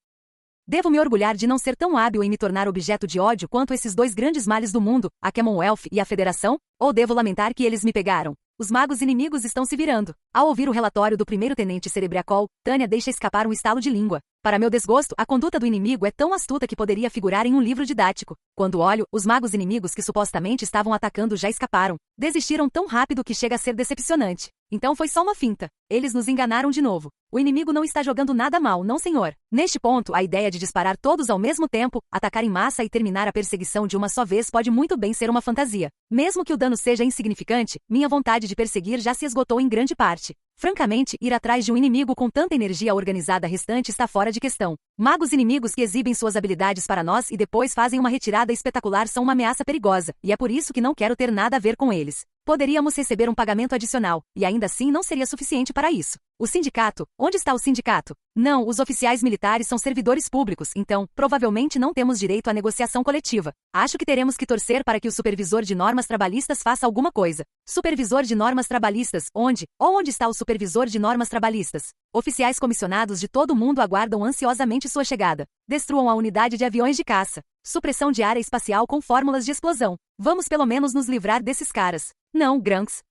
Devo me orgulhar de não ser tão hábil em me tornar objeto de ódio quanto esses 2 grandes males do mundo, a Commonwealth e a Federação? Ou devo lamentar que eles me pegaram? Os magos inimigos estão se virando. Ao ouvir o relatório do primeiro-tenente Cerebriacol, Tânia deixa escapar um estalo de língua. Para meu desgosto, a conduta do inimigo é tão astuta que poderia figurar em um livro didático. Quando olho, os magos inimigos que supostamente estavam atacando já escaparam. Desistiram tão rápido que chega a ser decepcionante. Então foi só uma finta. Eles nos enganaram de novo. O inimigo não está jogando nada mal, não senhor. Neste ponto, a ideia de disparar todos ao mesmo tempo, atacar em massa e terminar a perseguição de uma só vez pode muito bem ser uma fantasia. Mesmo que o dano seja insignificante, minha vontade de perseguir já se esgotou em grande parte. Francamente, ir atrás de um inimigo com tanta energia organizada restante está fora de questão. Magos inimigos que exibem suas habilidades para nós e depois fazem uma retirada espetacular são uma ameaça perigosa, e é por isso que não quero ter nada a ver com eles. Poderíamos receber um pagamento adicional, e ainda assim não seria suficiente para isso. O sindicato? Onde está o sindicato? Não, os oficiais militares são servidores públicos, então, provavelmente não temos direito à negociação coletiva. Acho que teremos que torcer para que o supervisor de normas trabalhistas faça alguma coisa. Supervisor de normas trabalhistas, onde? Ou onde está o supervisor de normas trabalhistas? Oficiais comissionados de todo o mundo aguardam ansiosamente sua chegada. Destruam a unidade de aviões de caça. Supressão de área espacial com fórmulas de explosão. Vamos pelo menos nos livrar desses caras. Não, Grunks.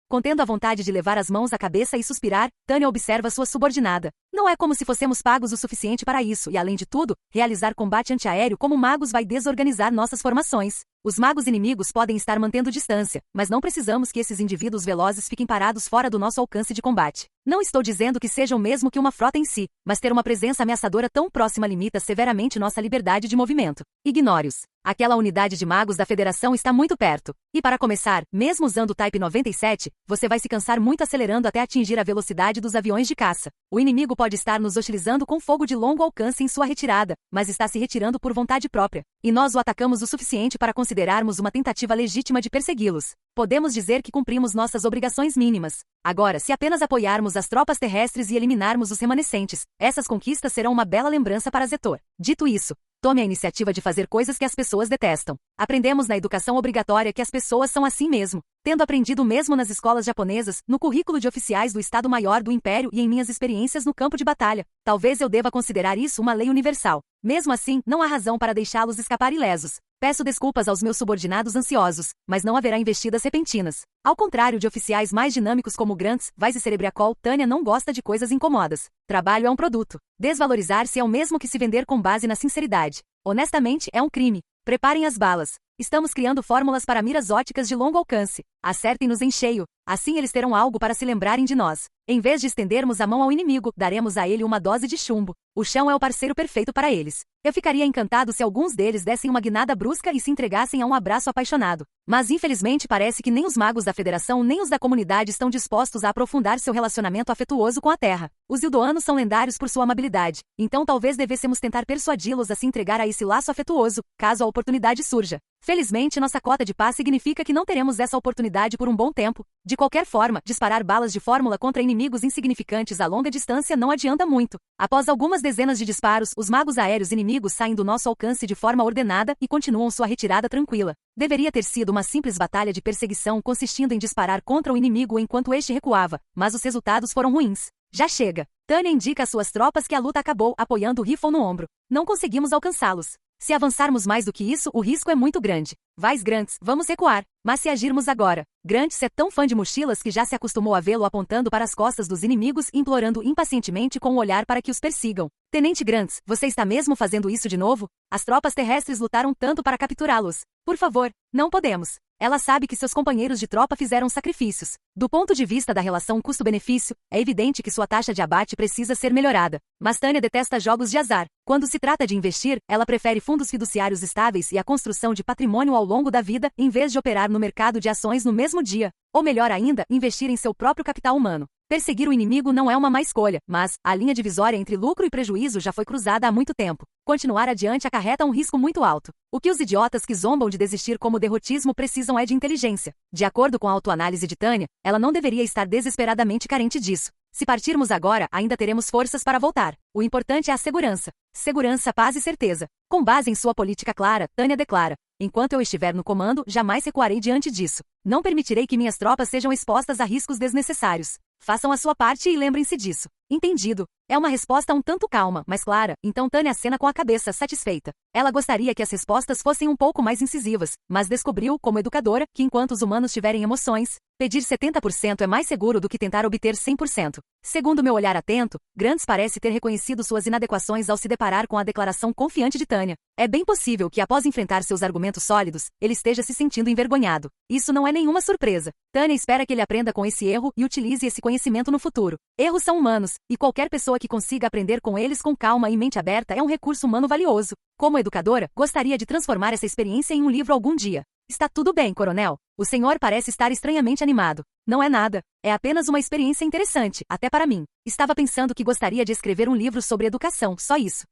Contendo a vontade de levar as mãos à cabeça e suspirar, Tânia observa sua subordinada. Não é como se fossemos pagos o suficiente para isso e, além de tudo, realizar combate antiaéreo como magos vai desorganizar nossas formações. Os magos inimigos podem estar mantendo distância, mas não precisamos que esses indivíduos velozes fiquem parados fora do nosso alcance de combate. Não estou dizendo que sejam mesmo que uma frota em si, mas ter uma presença ameaçadora tão próxima limita severamente nossa liberdade de movimento. Ignore-os. Aquela unidade de magos da Federação está muito perto. E para começar, mesmo usando o Type 97, você vai se cansar muito acelerando até atingir a velocidade dos aviões de caça. O inimigo pode estar nos hostilizando com fogo de longo alcance em sua retirada, mas está se retirando por vontade própria. E nós o atacamos o suficiente para considerarmos uma tentativa legítima de persegui-los. Podemos dizer que cumprimos nossas obrigações mínimas. Agora, se apenas apoiarmos as tropas terrestres e eliminarmos os remanescentes, essas conquistas serão uma bela lembrança para Zetor. Dito isso, tome a iniciativa de fazer coisas que as pessoas detestam. Aprendemos na educação obrigatória que as pessoas são assim mesmo. Tendo aprendido mesmo nas escolas japonesas, no currículo de oficiais do Estado-Maior do Império e em minhas experiências no campo de batalha, talvez eu deva considerar isso uma lei universal. Mesmo assim, não há razão para deixá-los escapar ilesos. Peço desculpas aos meus subordinados ansiosos, mas não haverá investidas repentinas. Ao contrário de oficiais mais dinâmicos como Grants, Vice Cerebriacol, Tânia não gosta de coisas incomodas. Trabalho é um produto. Desvalorizar-se é o mesmo que se vender com base na sinceridade. Honestamente, é um crime. Preparem as balas. Estamos criando fórmulas para miras óticas de longo alcance. Acertem-nos em cheio. Assim eles terão algo para se lembrarem de nós. Em vez de estendermos a mão ao inimigo, daremos a ele uma dose de chumbo. O chão é o parceiro perfeito para eles. Eu ficaria encantado se alguns deles dessem uma guinada brusca e se entregassem a um abraço apaixonado. Mas infelizmente parece que nem os magos da Federação nem os da comunidade estão dispostos a aprofundar seu relacionamento afetuoso com a Terra. Os Ildoanos são lendários por sua amabilidade, então talvez devêssemos tentar persuadi-los a se entregar a esse laço afetuoso, caso a oportunidade surja. Felizmente, nossa cota de paz significa que não teremos essa oportunidade por um bom tempo. De qualquer forma, disparar balas de fórmula contra inimigos insignificantes a longa distância não adianta muito. Após algumas dezenas de disparos, os magos aéreos inimigos saem do nosso alcance de forma ordenada e continuam sua retirada tranquila. Deveria ter sido uma simples batalha de perseguição consistindo em disparar contra o inimigo enquanto este recuava, mas os resultados foram ruins. Já chega. Tânia indica às suas tropas que a luta acabou, apoiando o rifle no ombro. Não conseguimos alcançá-los. Se avançarmos mais do que isso, o risco é muito grande. Vais, Grants, vamos recuar. Mas se agirmos agora, Grants é tão fã de mochilas que já se acostumou a vê-lo apontando para as costas dos inimigos e implorando impacientemente com o olhar para que os persigam. Tenente Grants, você está mesmo fazendo isso de novo? As tropas terrestres lutaram tanto para capturá-los. Por favor, não podemos. Ela sabe que seus companheiros de tropa fizeram sacrifícios. Do ponto de vista da relação custo-benefício, é evidente que sua taxa de abate precisa ser melhorada. Mas Tânia detesta jogos de azar. Quando se trata de investir, ela prefere fundos fiduciários estáveis e a construção de patrimônio ao longo da vida, em vez de operar no mercado de ações no mesmo dia. Ou melhor ainda, investir em seu próprio capital humano. Perseguir o inimigo não é uma má escolha, mas a linha divisória entre lucro e prejuízo já foi cruzada há muito tempo. Continuar adiante acarreta um risco muito alto. O que os idiotas que zombam de desistir como derrotismo precisam é de inteligência. De acordo com a autoanálise de Tânia, ela não deveria estar desesperadamente carente disso. Se partirmos agora, ainda teremos forças para voltar. O importante é a segurança. Segurança, paz e certeza. Com base em sua política clara, Tânia declara: enquanto eu estiver no comando, jamais recuarei diante disso. Não permitirei que minhas tropas sejam expostas a riscos desnecessários. Façam a sua parte e lembrem-se disso. Entendido. É uma resposta um tanto calma, mas clara, então Tânia acena com a cabeça, satisfeita. Ela gostaria que as respostas fossem um pouco mais incisivas, mas descobriu, como educadora, que enquanto os humanos tiverem emoções, pedir 70% é mais seguro do que tentar obter 100%. Segundo meu olhar atento, Grants parece ter reconhecido suas inadequações ao se deparar com a declaração confiante de Tânia. É bem possível que, após enfrentar seus argumentos sólidos, ele esteja se sentindo envergonhado. Isso não é nenhuma surpresa. Tânia espera que ele aprenda com esse erro e utilize esse conhecimento no futuro. Erros são humanos, e qualquer pessoa que consiga aprender com eles com calma e mente aberta é um recurso humano valioso. Como educadora, gostaria de transformar essa experiência em um livro algum dia. Está tudo bem, coronel. O senhor parece estar estranhamente animado. Não é nada. É apenas uma experiência interessante, até para mim. Estava pensando que gostaria de escrever um livro sobre educação, só isso.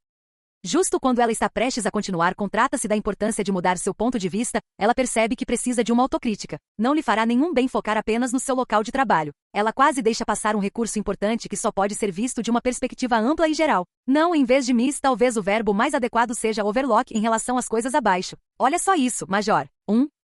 Justo quando ela está prestes a continuar, trata-se da importância de mudar seu ponto de vista, ela percebe que precisa de uma autocrítica. Não lhe fará nenhum bem focar apenas no seu local de trabalho. Ela quase deixa passar um recurso importante que só pode ser visto de uma perspectiva ampla e geral. Não, em vez de miss, talvez o verbo mais adequado seja overlock em relação às coisas abaixo. Olha só isso, Major.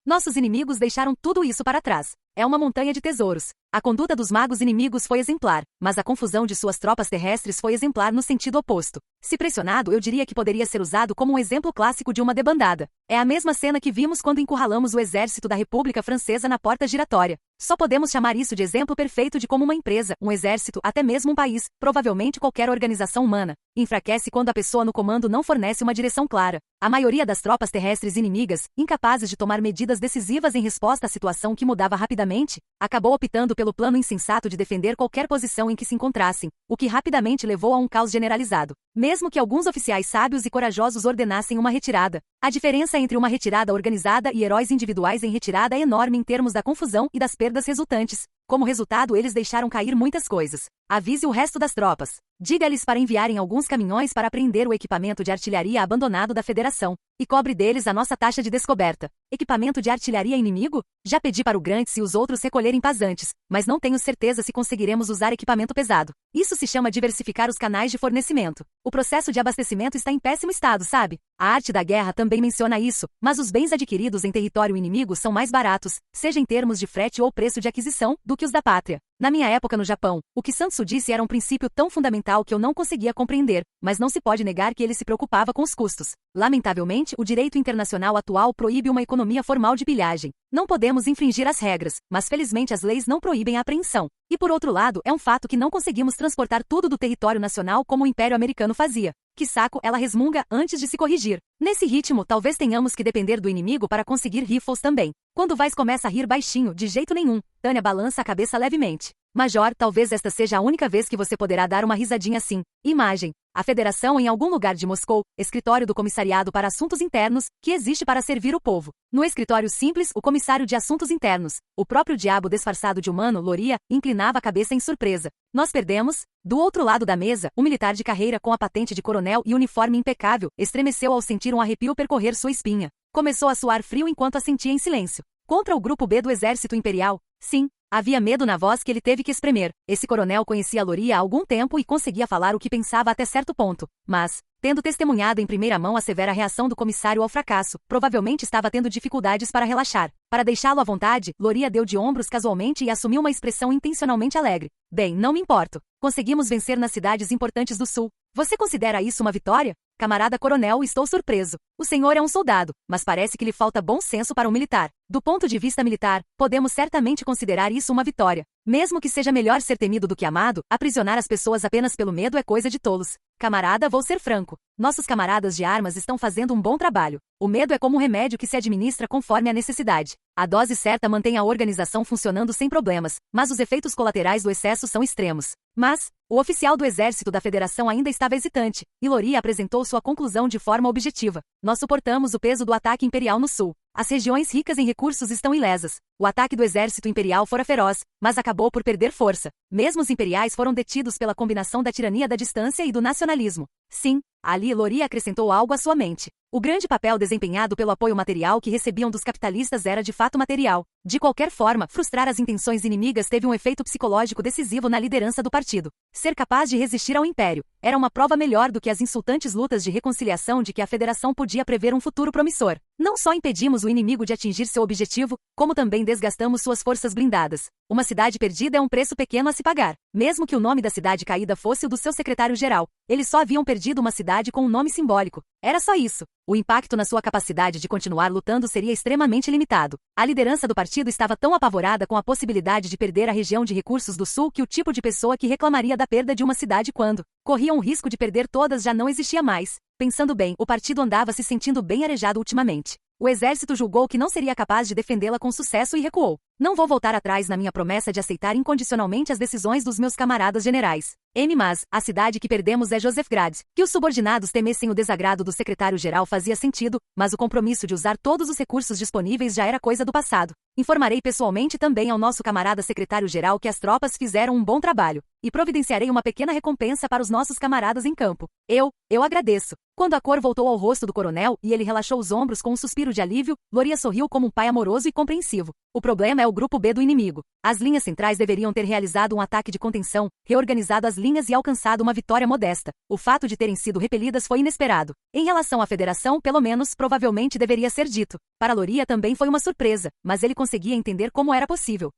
Nossos inimigos deixaram tudo isso para trás. é uma montanha de tesouros. A conduta dos magos inimigos foi exemplar, mas a confusão de suas tropas terrestres foi exemplar no sentido oposto. Se pressionado, eu diria que poderia ser usado como um exemplo clássico de uma debandada. É a mesma cena que vimos quando encurralamos o exército da República Francesa na porta giratória. Só podemos chamar isso de exemplo perfeito de como uma empresa, um exército, até mesmo um país, provavelmente qualquer organização humana, enfraquece quando a pessoa no comando não fornece uma direção clara. A maioria das tropas terrestres inimigas, incapazes de tomar medidas decisivas em resposta à situação que mudava rapidamente, acabou optando pelo plano insensato de defender qualquer posição em que se encontrassem, o que rapidamente levou a um caos generalizado. Mesmo que alguns oficiais sábios e corajosos ordenassem uma retirada, a diferença entre uma retirada organizada e heróis individuais em retirada é enorme em termos da confusão e das perdas resultantes. Como resultado, eles deixaram cair muitas coisas. Avise o resto das tropas. Diga-lhes para enviarem alguns caminhões para apreender o equipamento de artilharia abandonado da Federação, e cobre deles a nossa taxa de descoberta. Equipamento de artilharia inimigo? Já pedi para o Grant e os outros recolherem pasantes, mas não tenho certeza se conseguiremos usar equipamento pesado. Isso se chama diversificar os canais de fornecimento. O processo de abastecimento está em péssimo estado, sabe? A arte da guerra também menciona isso, mas os bens adquiridos em território inimigo são mais baratos, seja em termos de frete ou preço de aquisição, do que os da pátria. Na minha época no Japão, o que Sun Tzu disse era um princípio tão fundamental que eu não conseguia compreender, mas não se pode negar que ele se preocupava com os custos. Lamentavelmente, o direito internacional atual proíbe uma economia formal de pilhagem. Não podemos infringir as regras, mas felizmente as leis não proíbem a apreensão. E por outro lado, é um fato que não conseguimos transportar tudo do território nacional como o Império Americano fazia. Que saco, ela resmunga antes de se corrigir. Nesse ritmo, talvez tenhamos que depender do inimigo para conseguir rifles também. Quando Vais começa a rir baixinho, de jeito nenhum, Tânia balança a cabeça levemente. Major, talvez esta seja a única vez que você poderá dar uma risadinha assim. Imagem. A Federação em algum lugar de Moscou, escritório do Comissariado para Assuntos Internos, que existe para servir o povo. No escritório simples, o comissário de Assuntos Internos, o próprio diabo disfarçado de humano, Loria, inclinava a cabeça em surpresa. Nós perdemos? Do outro lado da mesa, o militar de carreira com a patente de coronel e uniforme impecável, estremeceu ao sentir um arrepio percorrer sua espinha. Começou a suar frio enquanto assentia em silêncio. Contra o grupo B do Exército Imperial? Sim. Havia medo na voz que ele teve que espremer. Esse coronel conhecia Loria há algum tempo e conseguia falar o que pensava até certo ponto. Mas, tendo testemunhado em primeira mão a severa reação do comissário ao fracasso, provavelmente estava tendo dificuldades para relaxar. Para deixá-lo à vontade, Loria deu de ombros casualmente e assumiu uma expressão intencionalmente alegre. Bem, não me importo. Conseguimos vencer nas cidades importantes do sul. Você considera isso uma vitória? Camarada coronel, estou surpreso. O senhor é um soldado, mas parece que lhe falta bom senso para um militar. Do ponto de vista militar, podemos certamente considerar isso uma vitória. Mesmo que seja melhor ser temido do que amado, aprisionar as pessoas apenas pelo medo é coisa de tolos. Camarada, vou ser franco. Nossos camaradas de armas estão fazendo um bom trabalho. O medo é como um remédio que se administra conforme a necessidade. A dose certa mantém a organização funcionando sem problemas, mas os efeitos colaterais do excesso são extremos. Mas, o oficial do Exército da Federação ainda estava hesitante, e Loria apresentou sua conclusão de forma objetiva. Nós suportamos o peso do ataque imperial no sul. As regiões ricas em recursos estão ilesas. O ataque do exército imperial fora feroz, mas acabou por perder força. Mesmo os imperiais foram detidos pela combinação da tirania da distância e do nacionalismo. Sim, ali Loria acrescentou algo à sua mente. O grande papel desempenhado pelo apoio material que recebiam dos capitalistas era de fato material. De qualquer forma, frustrar as intenções inimigas teve um efeito psicológico decisivo na liderança do partido. Ser capaz de resistir ao império era uma prova melhor do que as insultantes lutas de reconciliação de que a federação podia prever um futuro promissor. Não só impedimos o inimigo de atingir seu objetivo, como também desgastamos suas forças blindadas. Uma cidade perdida é um preço pequeno a se pagar. Mesmo que o nome da cidade caída fosse o do seu secretário-geral, eles só haviam perdido uma cidade com um nome simbólico. Era só isso. O impacto na sua capacidade de continuar lutando seria extremamente limitado. A liderança do partido estava tão apavorada com a possibilidade de perder a região de recursos do sul que o tipo de pessoa que reclamaria da perda de uma cidade quando corriam o risco de perder todas já não existia mais. Pensando bem, o partido andava se sentindo bem arejado ultimamente. O exército julgou que não seria capaz de defendê-la com sucesso e recuou. Não vou voltar atrás na minha promessa de aceitar incondicionalmente as decisões dos meus camaradas generais. Mas, a cidade que perdemos é Josefgrad. Que os subordinados temessem o desagrado do secretário-geral fazia sentido, mas o compromisso de usar todos os recursos disponíveis já era coisa do passado. Informarei pessoalmente também ao nosso camarada secretário-geral que as tropas fizeram um bom trabalho, e providenciarei uma pequena recompensa para os nossos camaradas em campo. Eu agradeço. Quando a cor voltou ao rosto do coronel e ele relaxou os ombros com um suspiro de alívio, Loria sorriu como um pai amoroso e compreensivo. O problema é o grupo B do inimigo. As linhas centrais deveriam ter realizado um ataque de contenção, reorganizado as linhas e alcançado uma vitória modesta. O fato de terem sido repelidas foi inesperado. Em relação à federação, pelo menos, provavelmente deveria ser dito. Para Loria também foi uma surpresa, mas ele conseguia entender como era possível.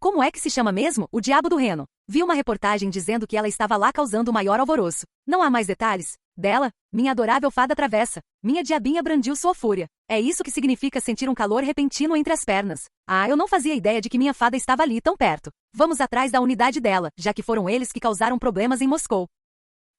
Como é que se chama mesmo? O Diabo do Reno. Vi uma reportagem dizendo que ela estava lá causando o maior alvoroço. Não há mais detalhes? Dela, minha adorável fada travessa. Minha diabinha brandiu sua fúria. É isso que significa sentir um calor repentino entre as pernas. Eu não fazia ideia de que minha fada estava ali tão perto. Vamos atrás da unidade dela, já que foram eles que causaram problemas em Moscou.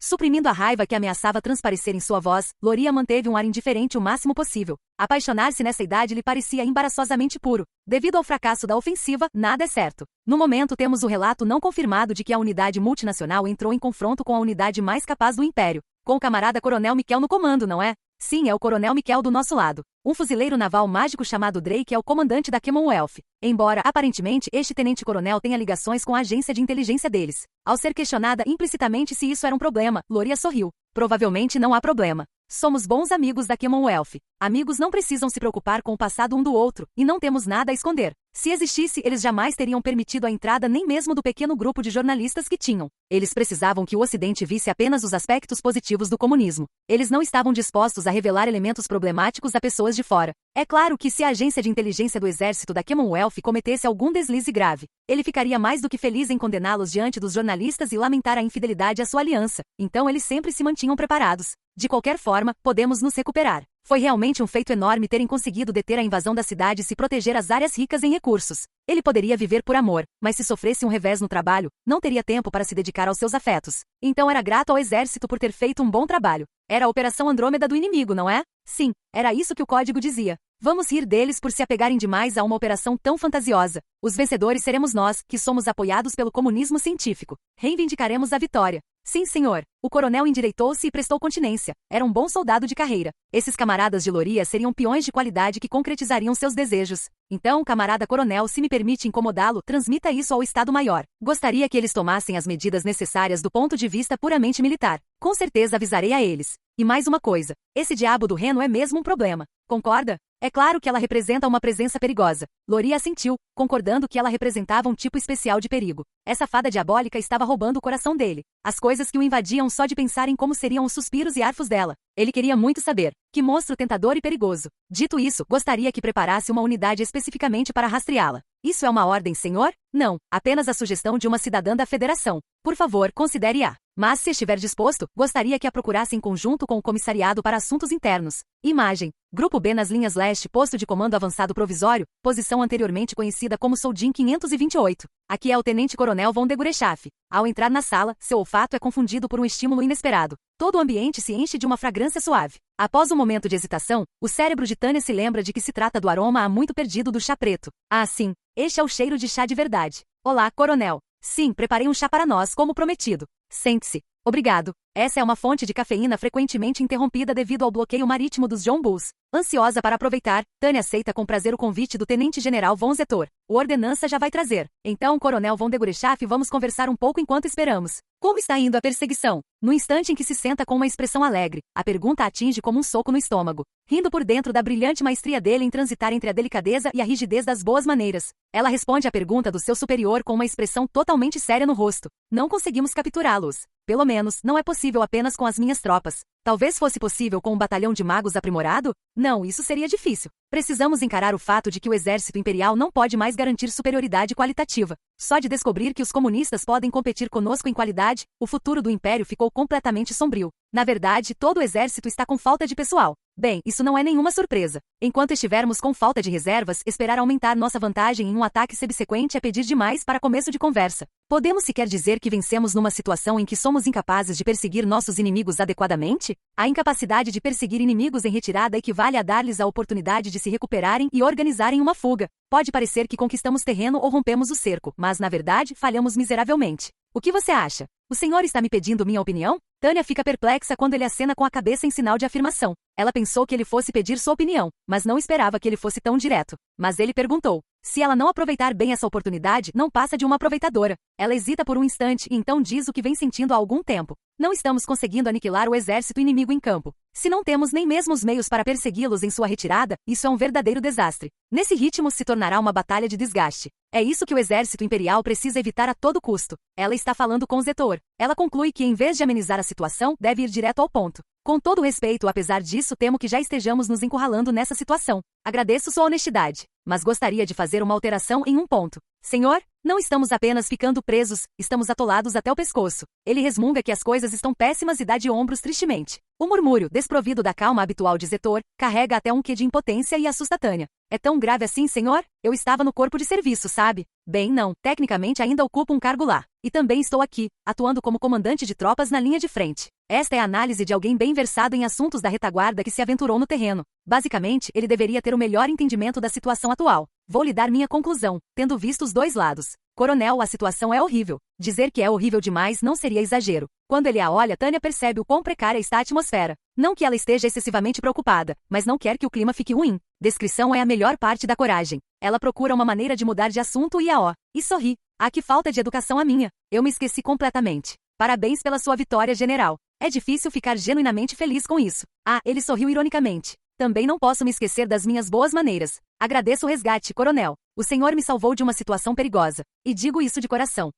Suprimindo a raiva que ameaçava transparecer em sua voz, Loria manteve um ar indiferente o máximo possível. Apaixonar-se nessa idade lhe parecia embaraçosamente puro. Devido ao fracasso da ofensiva, nada é certo. No momento temos o relato não confirmado de que a unidade multinacional entrou em confronto com a unidade mais capaz do Império, com o camarada Coronel Miquel no comando, não é? Sim, é o Coronel Miquel do nosso lado. Um fuzileiro naval mágico chamado Drake é o comandante da Commonwealth. Embora, aparentemente, este tenente-coronel tenha ligações com a agência de inteligência deles. Ao ser questionada implicitamente se isso era um problema, Loria sorriu. Provavelmente não há problema. Somos bons amigos da Commonwealth. Amigos não precisam se preocupar com o passado um do outro, e não temos nada a esconder. Se existisse, eles jamais teriam permitido a entrada nem mesmo do pequeno grupo de jornalistas que tinham. Eles precisavam que o Ocidente visse apenas os aspectos positivos do comunismo. Eles não estavam dispostos a revelar elementos problemáticos a pessoas de fora. É claro que se a agência de inteligência do exército da Commonwealth cometesse algum deslize grave, ele ficaria mais do que feliz em condená-los diante dos jornalistas e lamentar a infidelidade à sua aliança. Então eles sempre se mantinham preparados. De qualquer forma, podemos nos recuperar. Foi realmente um feito enorme terem conseguido deter a invasão da cidade e se proteger as áreas ricas em recursos. Ele poderia viver por amor, mas se sofresse um revés no trabalho, não teria tempo para se dedicar aos seus afetos. Então era grato ao exército por ter feito um bom trabalho. Era a Operação Andrômeda do inimigo, não é? Sim, era isso que o código dizia. Vamos rir deles por se apegarem demais a uma operação tão fantasiosa. Os vencedores seremos nós, que somos apoiados pelo comunismo científico. Reivindicaremos a vitória. Sim, senhor. O coronel endireitou-se e prestou continência. Era um bom soldado de carreira. Esses camaradas de Loria seriam peões de qualidade que concretizariam seus desejos. Então, camarada coronel, se me permite incomodá-lo, transmita isso ao Estado-Maior. Gostaria que eles tomassem as medidas necessárias do ponto de vista puramente militar. Com certeza avisarei a eles. E mais uma coisa. Esse diabo do Reno é mesmo um problema. Concorda? É claro que ela representa uma presença perigosa. Loria assentiu, concordando que ela representava um tipo especial de perigo. Essa fada diabólica estava roubando o coração dele. As coisas que o invadiam só de pensar em como seriam os suspiros e arfos dela. Ele queria muito saber. Que monstro tentador e perigoso. Dito isso, gostaria que preparasse uma unidade especificamente para rastreá-la. Isso é uma ordem, senhor? Não, apenas a sugestão de uma cidadã da Federação. Por favor, considere-a. Mas, se estiver disposto, gostaria que a procurasse em conjunto com o Comissariado para Assuntos Internos. Imagem. Grupo B nas linhas leste, posto de comando avançado provisório, posição anteriormente conhecida como Soldin 528. Aqui é o Tenente-Coronel von de Gurechaff. Ao entrar na sala, seu olfato é confundido por um estímulo inesperado. Todo o ambiente se enche de uma fragrância suave. Após um momento de hesitação, o cérebro de Tânia se lembra de que se trata do aroma há muito perdido do chá preto. Ah, sim. Este é o cheiro de chá de verdade. Olá, coronel. Sim, preparei um chá para nós, como prometido. Sente-se. Obrigado. Essa é uma fonte de cafeína frequentemente interrompida devido ao bloqueio marítimo dos John Bulls. Ansiosa para aproveitar, Tânia aceita com prazer o convite do Tenente-General von Zetor. O ordenança já vai trazer. Então, Coronel von de Gurechaff, vamos conversar um pouco enquanto esperamos. Como está indo a perseguição? No instante em que se senta com uma expressão alegre, a pergunta atinge como um soco no estômago. Rindo por dentro da brilhante maestria dele em transitar entre a delicadeza e a rigidez das boas maneiras. Ela responde à pergunta do seu superior com uma expressão totalmente séria no rosto. Não conseguimos capturá-los. Pelo menos, não é possível apenas com as minhas tropas. Talvez fosse possível com um batalhão de magos aprimorado? Não, isso seria difícil. Precisamos encarar o fato de que o exército imperial não pode mais garantir superioridade qualitativa. Só de descobrir que os comunistas podem competir conosco em qualidade, o futuro do império ficou completamente sombrio. Na verdade, todo o exército está com falta de pessoal. Bem, isso não é nenhuma surpresa. Enquanto estivermos com falta de reservas, esperar aumentar nossa vantagem em um ataque subsequente é pedir demais para começo de conversa. Podemos sequer dizer que vencemos numa situação em que somos incapazes de perseguir nossos inimigos adequadamente? A incapacidade de perseguir inimigos em retirada equivale a dar-lhes a oportunidade de se recuperarem e organizarem uma fuga. Pode parecer que conquistamos terreno ou rompemos o cerco, mas na verdade falhamos miseravelmente. O que você acha? O senhor está me pedindo minha opinião? Tânia fica perplexa quando ele acena com a cabeça em sinal de afirmação. Ela pensou que ele fosse pedir sua opinião, mas não esperava que ele fosse tão direto. Mas ele perguntou. Se ela não aproveitar bem essa oportunidade, não passa de uma aproveitadora. Ela hesita por um instante e então diz o que vem sentindo há algum tempo. Não estamos conseguindo aniquilar o exército inimigo em campo. Se não temos nem mesmo os meios para persegui-los em sua retirada, isso é um verdadeiro desastre. Nesse ritmo se tornará uma batalha de desgaste. É isso que o exército imperial precisa evitar a todo custo. Ela está falando com Zetor. Ela conclui que, em vez de amenizar a situação, deve ir direto ao ponto. Com todo o respeito, apesar disso, temo que já estejamos nos encurralando nessa situação. Agradeço sua honestidade, mas gostaria de fazer uma alteração em um ponto. Senhor, não estamos apenas ficando presos, estamos atolados até o pescoço. Ele resmunga que as coisas estão péssimas e dá de ombros tristemente. O murmúrio, desprovido da calma habitual de Zetor, carrega até um quê de impotência e assusta Tânia. É tão grave assim, senhor? Eu estava no corpo de serviço, sabe? Bem, não, tecnicamente ainda ocupo um cargo lá. E também estou aqui, atuando como comandante de tropas na linha de frente. Esta é a análise de alguém bem versado em assuntos da retaguarda que se aventurou no terreno. Basicamente, ele deveria ter o melhor entendimento da situação atual. Vou lhe dar minha conclusão, tendo visto os dois lados. Coronel, a situação é horrível. Dizer que é horrível demais não seria exagero. Quando ele a olha, Tânia percebe o quão precária está a atmosfera. Não que ela esteja excessivamente preocupada, mas não quer que o clima fique ruim. Descrição é a melhor parte da coragem. Ela procura uma maneira de mudar de assunto e sorri. Ah, que falta de educação a minha. Eu me esqueci completamente. Parabéns pela sua vitória, general. É difícil ficar genuinamente feliz com isso. Ah, ele sorriu ironicamente. Também não posso me esquecer das minhas boas maneiras. Agradeço o resgate, coronel. O senhor me salvou de uma situação perigosa. E digo isso de coração.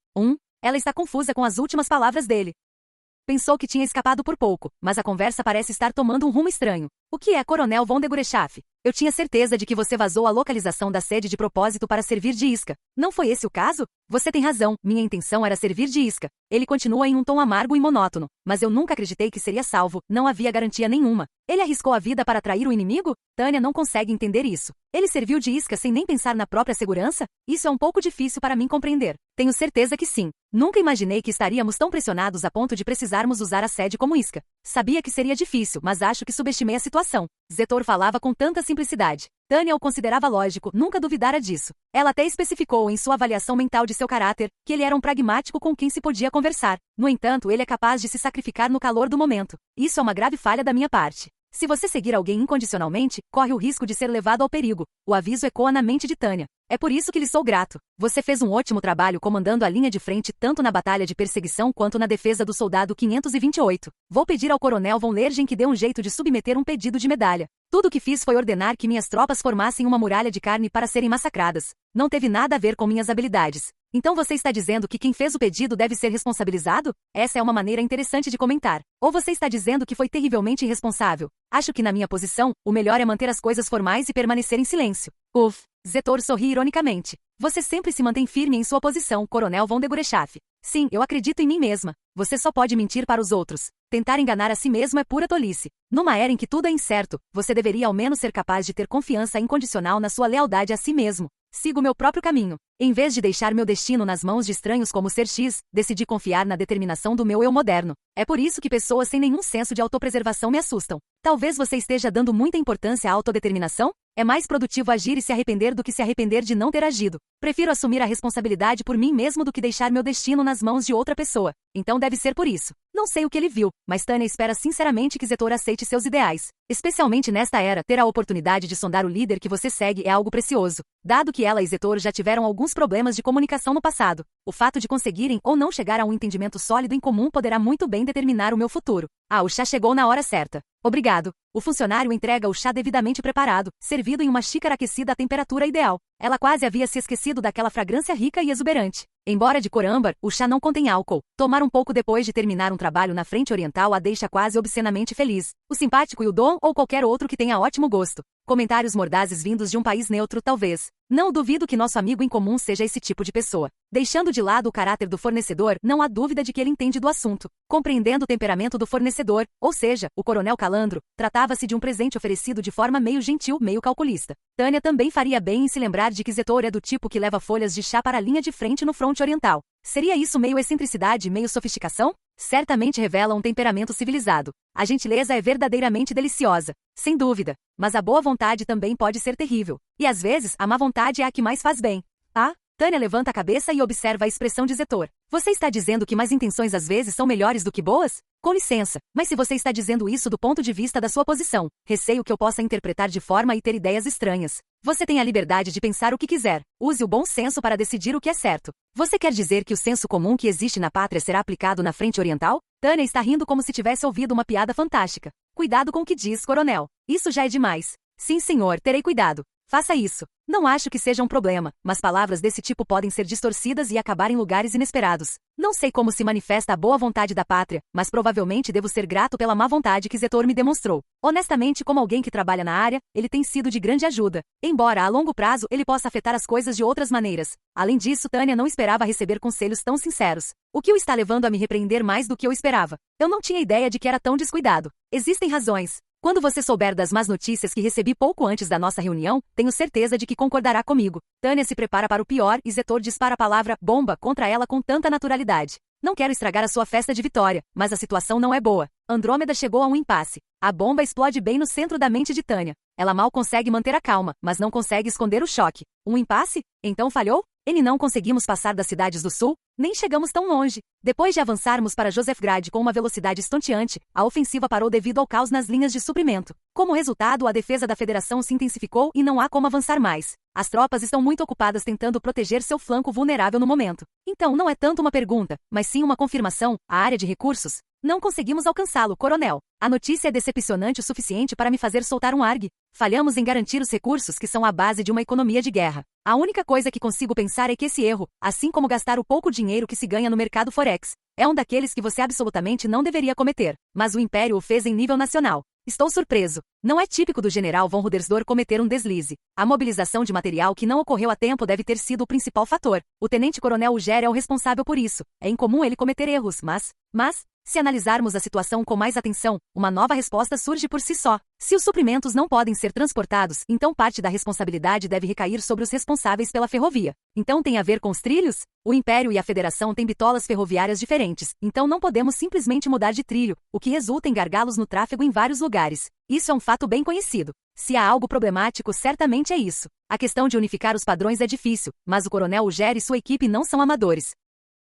Ela está confusa com as últimas palavras dele. Pensou que tinha escapado por pouco, mas a conversa parece estar tomando um rumo estranho. O que é, Coronel von de Gurechaff? Eu tinha certeza de que você vazou a localização da sede de propósito para servir de isca. Não foi esse o caso? Você tem razão, minha intenção era servir de isca. Ele continua em um tom amargo e monótono, mas eu nunca acreditei que seria salvo, não havia garantia nenhuma. Ele arriscou a vida para atrair o inimigo? Tânia não consegue entender isso. Ele serviu de isca sem nem pensar na própria segurança? Isso é um pouco difícil para mim compreender. Tenho certeza que sim. Nunca imaginei que estaríamos tão pressionados a ponto de precisarmos usar a sede como isca. Sabia que seria difícil, mas acho que subestimei a situação. Zetor falava com tanta simplicidade. Tânia o considerava lógico, nunca duvidara disso. Ela até especificou em sua avaliação mental de seu caráter que ele era um pragmático com quem se podia conversar. No entanto, ele é capaz de se sacrificar no calor do momento. Isso é uma grave falha da minha parte. Se você seguir alguém incondicionalmente, corre o risco de ser levado ao perigo. O aviso ecoa na mente de Tânia. É por isso que lhe sou grato. Você fez um ótimo trabalho comandando a linha de frente tanto na batalha de perseguição quanto na defesa do soldado 528. Vou pedir ao coronel von Lergen que dê um jeito de submeter um pedido de medalha. Tudo o que fiz foi ordenar que minhas tropas formassem uma muralha de carne para serem massacradas. Não teve nada a ver com minhas habilidades. Então você está dizendo que quem fez o pedido deve ser responsabilizado? Essa é uma maneira interessante de comentar. Ou você está dizendo que foi terrivelmente irresponsável? Acho que na minha posição, o melhor é manter as coisas formais e permanecer em silêncio. Zetor sorri ironicamente. Você sempre se mantém firme em sua posição, Coronel von de Gurechaff. Sim, eu acredito em mim mesma. Você só pode mentir para os outros. Tentar enganar a si mesmo é pura tolice. Numa era em que tudo é incerto, você deveria ao menos ser capaz de ter confiança incondicional na sua lealdade a si mesmo. Sigo meu próprio caminho. Em vez de deixar meu destino nas mãos de estranhos como Ser X, decidi confiar na determinação do meu eu moderno. É por isso que pessoas sem nenhum senso de autopreservação me assustam. Talvez você esteja dando muita importância à autodeterminação? É mais produtivo agir e se arrepender do que se arrepender de não ter agido. Prefiro assumir a responsabilidade por mim mesmo do que deixar meu destino nas mãos de outra pessoa. Então deve ser por isso. Não sei o que ele viu, mas Tânia espera sinceramente que Zetor aceite seus ideais. Especialmente nesta era, ter a oportunidade de sondar o líder que você segue é algo precioso. Dado que ela e Zetor já tiveram alguns problemas de comunicação no passado, o fato de conseguirem ou não chegar a um entendimento sólido em comum poderá muito bem determinar o meu futuro. O chá chegou na hora certa. Obrigado. O funcionário entrega o chá devidamente preparado, servido em uma xícara aquecida à temperatura ideal. Ela quase havia se esquecido daquela fragrância rica e exuberante. Embora de cor âmbar, o chá não contém álcool. Tomar um pouco depois de terminar um trabalho na frente oriental a deixa quase obscenamente feliz. O simpático e o dom ou qualquer outro que tenha ótimo gosto. Comentários mordazes vindos de um país neutro, talvez. Não duvido que nosso amigo em comum seja esse tipo de pessoa. Deixando de lado o caráter do fornecedor, não há dúvida de que ele entende do assunto. Compreendendo o temperamento do fornecedor, ou seja, o coronel Calandro, tratava-se de um presente oferecido de forma meio gentil, meio calculista. Tânia também faria bem em se lembrar de que Zetor é do tipo que leva folhas de chá para a linha de frente no fronte oriental. Seria isso meio excentricidade, meio sofisticação? Certamente revela um temperamento civilizado. A gentileza é verdadeiramente deliciosa, sem dúvida, mas a boa vontade também pode ser terrível. E às vezes, a má vontade é a que mais faz bem. Tânia levanta a cabeça e observa a expressão de Zetor. Você está dizendo que más intenções às vezes são melhores do que boas? Com licença, mas se você está dizendo isso do ponto de vista da sua posição, receio que eu possa interpretar de forma e ter ideias estranhas. Você tem a liberdade de pensar o que quiser. Use o bom senso para decidir o que é certo. Você quer dizer que o senso comum que existe na pátria será aplicado na frente oriental? Tânia está rindo como se tivesse ouvido uma piada fantástica. Cuidado com o que diz, coronel. Isso já é demais. Sim, senhor, terei cuidado. Faça isso. Não acho que seja um problema, mas palavras desse tipo podem ser distorcidas e acabar em lugares inesperados. Não sei como se manifesta a boa vontade da pátria, mas provavelmente devo ser grato pela má vontade que Zetor me demonstrou. Honestamente, como alguém que trabalha na área, ele tem sido de grande ajuda. Embora a longo prazo ele possa afetar as coisas de outras maneiras. Além disso, Tânia não esperava receber conselhos tão sinceros. O que o está levando a me repreender mais do que eu esperava? Eu não tinha ideia de que era tão descuidado. Existem razões. Quando você souber das más notícias que recebi pouco antes da nossa reunião, tenho certeza de que concordará comigo. Tânia se prepara para o pior e Zetor dispara a palavra bomba contra ela com tanta naturalidade. Não quero estragar a sua festa de vitória, mas a situação não é boa. Andrômeda chegou a um impasse. A bomba explode bem no centro da mente de Tânia. Ela mal consegue manter a calma, mas não consegue esconder o choque. Um impasse? Então falhou? Não conseguimos passar das cidades do sul? Nem chegamos tão longe. Depois de avançarmos para Josefgrad com uma velocidade estonteante, a ofensiva parou devido ao caos nas linhas de suprimento. Como resultado, a defesa da Federação se intensificou e não há como avançar mais. As tropas estão muito ocupadas tentando proteger seu flanco vulnerável no momento. Então não é tanto uma pergunta, mas sim uma confirmação. A área de recursos? Não conseguimos alcançá-lo, coronel. A notícia é decepcionante o suficiente para me fazer soltar um argue. Falhamos em garantir os recursos que são a base de uma economia de guerra. A única coisa que consigo pensar é que esse erro, assim como gastar o pouco dinheiro que se ganha no mercado forex, é um daqueles que você absolutamente não deveria cometer. Mas o Império o fez em nível nacional. Estou surpreso. Não é típico do general von Rudersdorf cometer um deslize. A mobilização de material que não ocorreu a tempo deve ter sido o principal fator. O tenente-coronel Uger é o responsável por isso. É incomum ele cometer erros, mas, se analisarmos a situação com mais atenção, uma nova resposta surge por si só. Se os suprimentos não podem ser transportados, então parte da responsabilidade deve recair sobre os responsáveis pela ferrovia. Então tem a ver com os trilhos? O Império e a Federação têm bitolas ferroviárias diferentes, então não podemos simplesmente mudar de trilho, o que resulta em gargalos no tráfego em vários lugares. Isso é um fato bem conhecido. Se há algo problemático, certamente é isso. A questão de unificar os padrões é difícil, mas o coronel Uger e sua equipe não são amadores.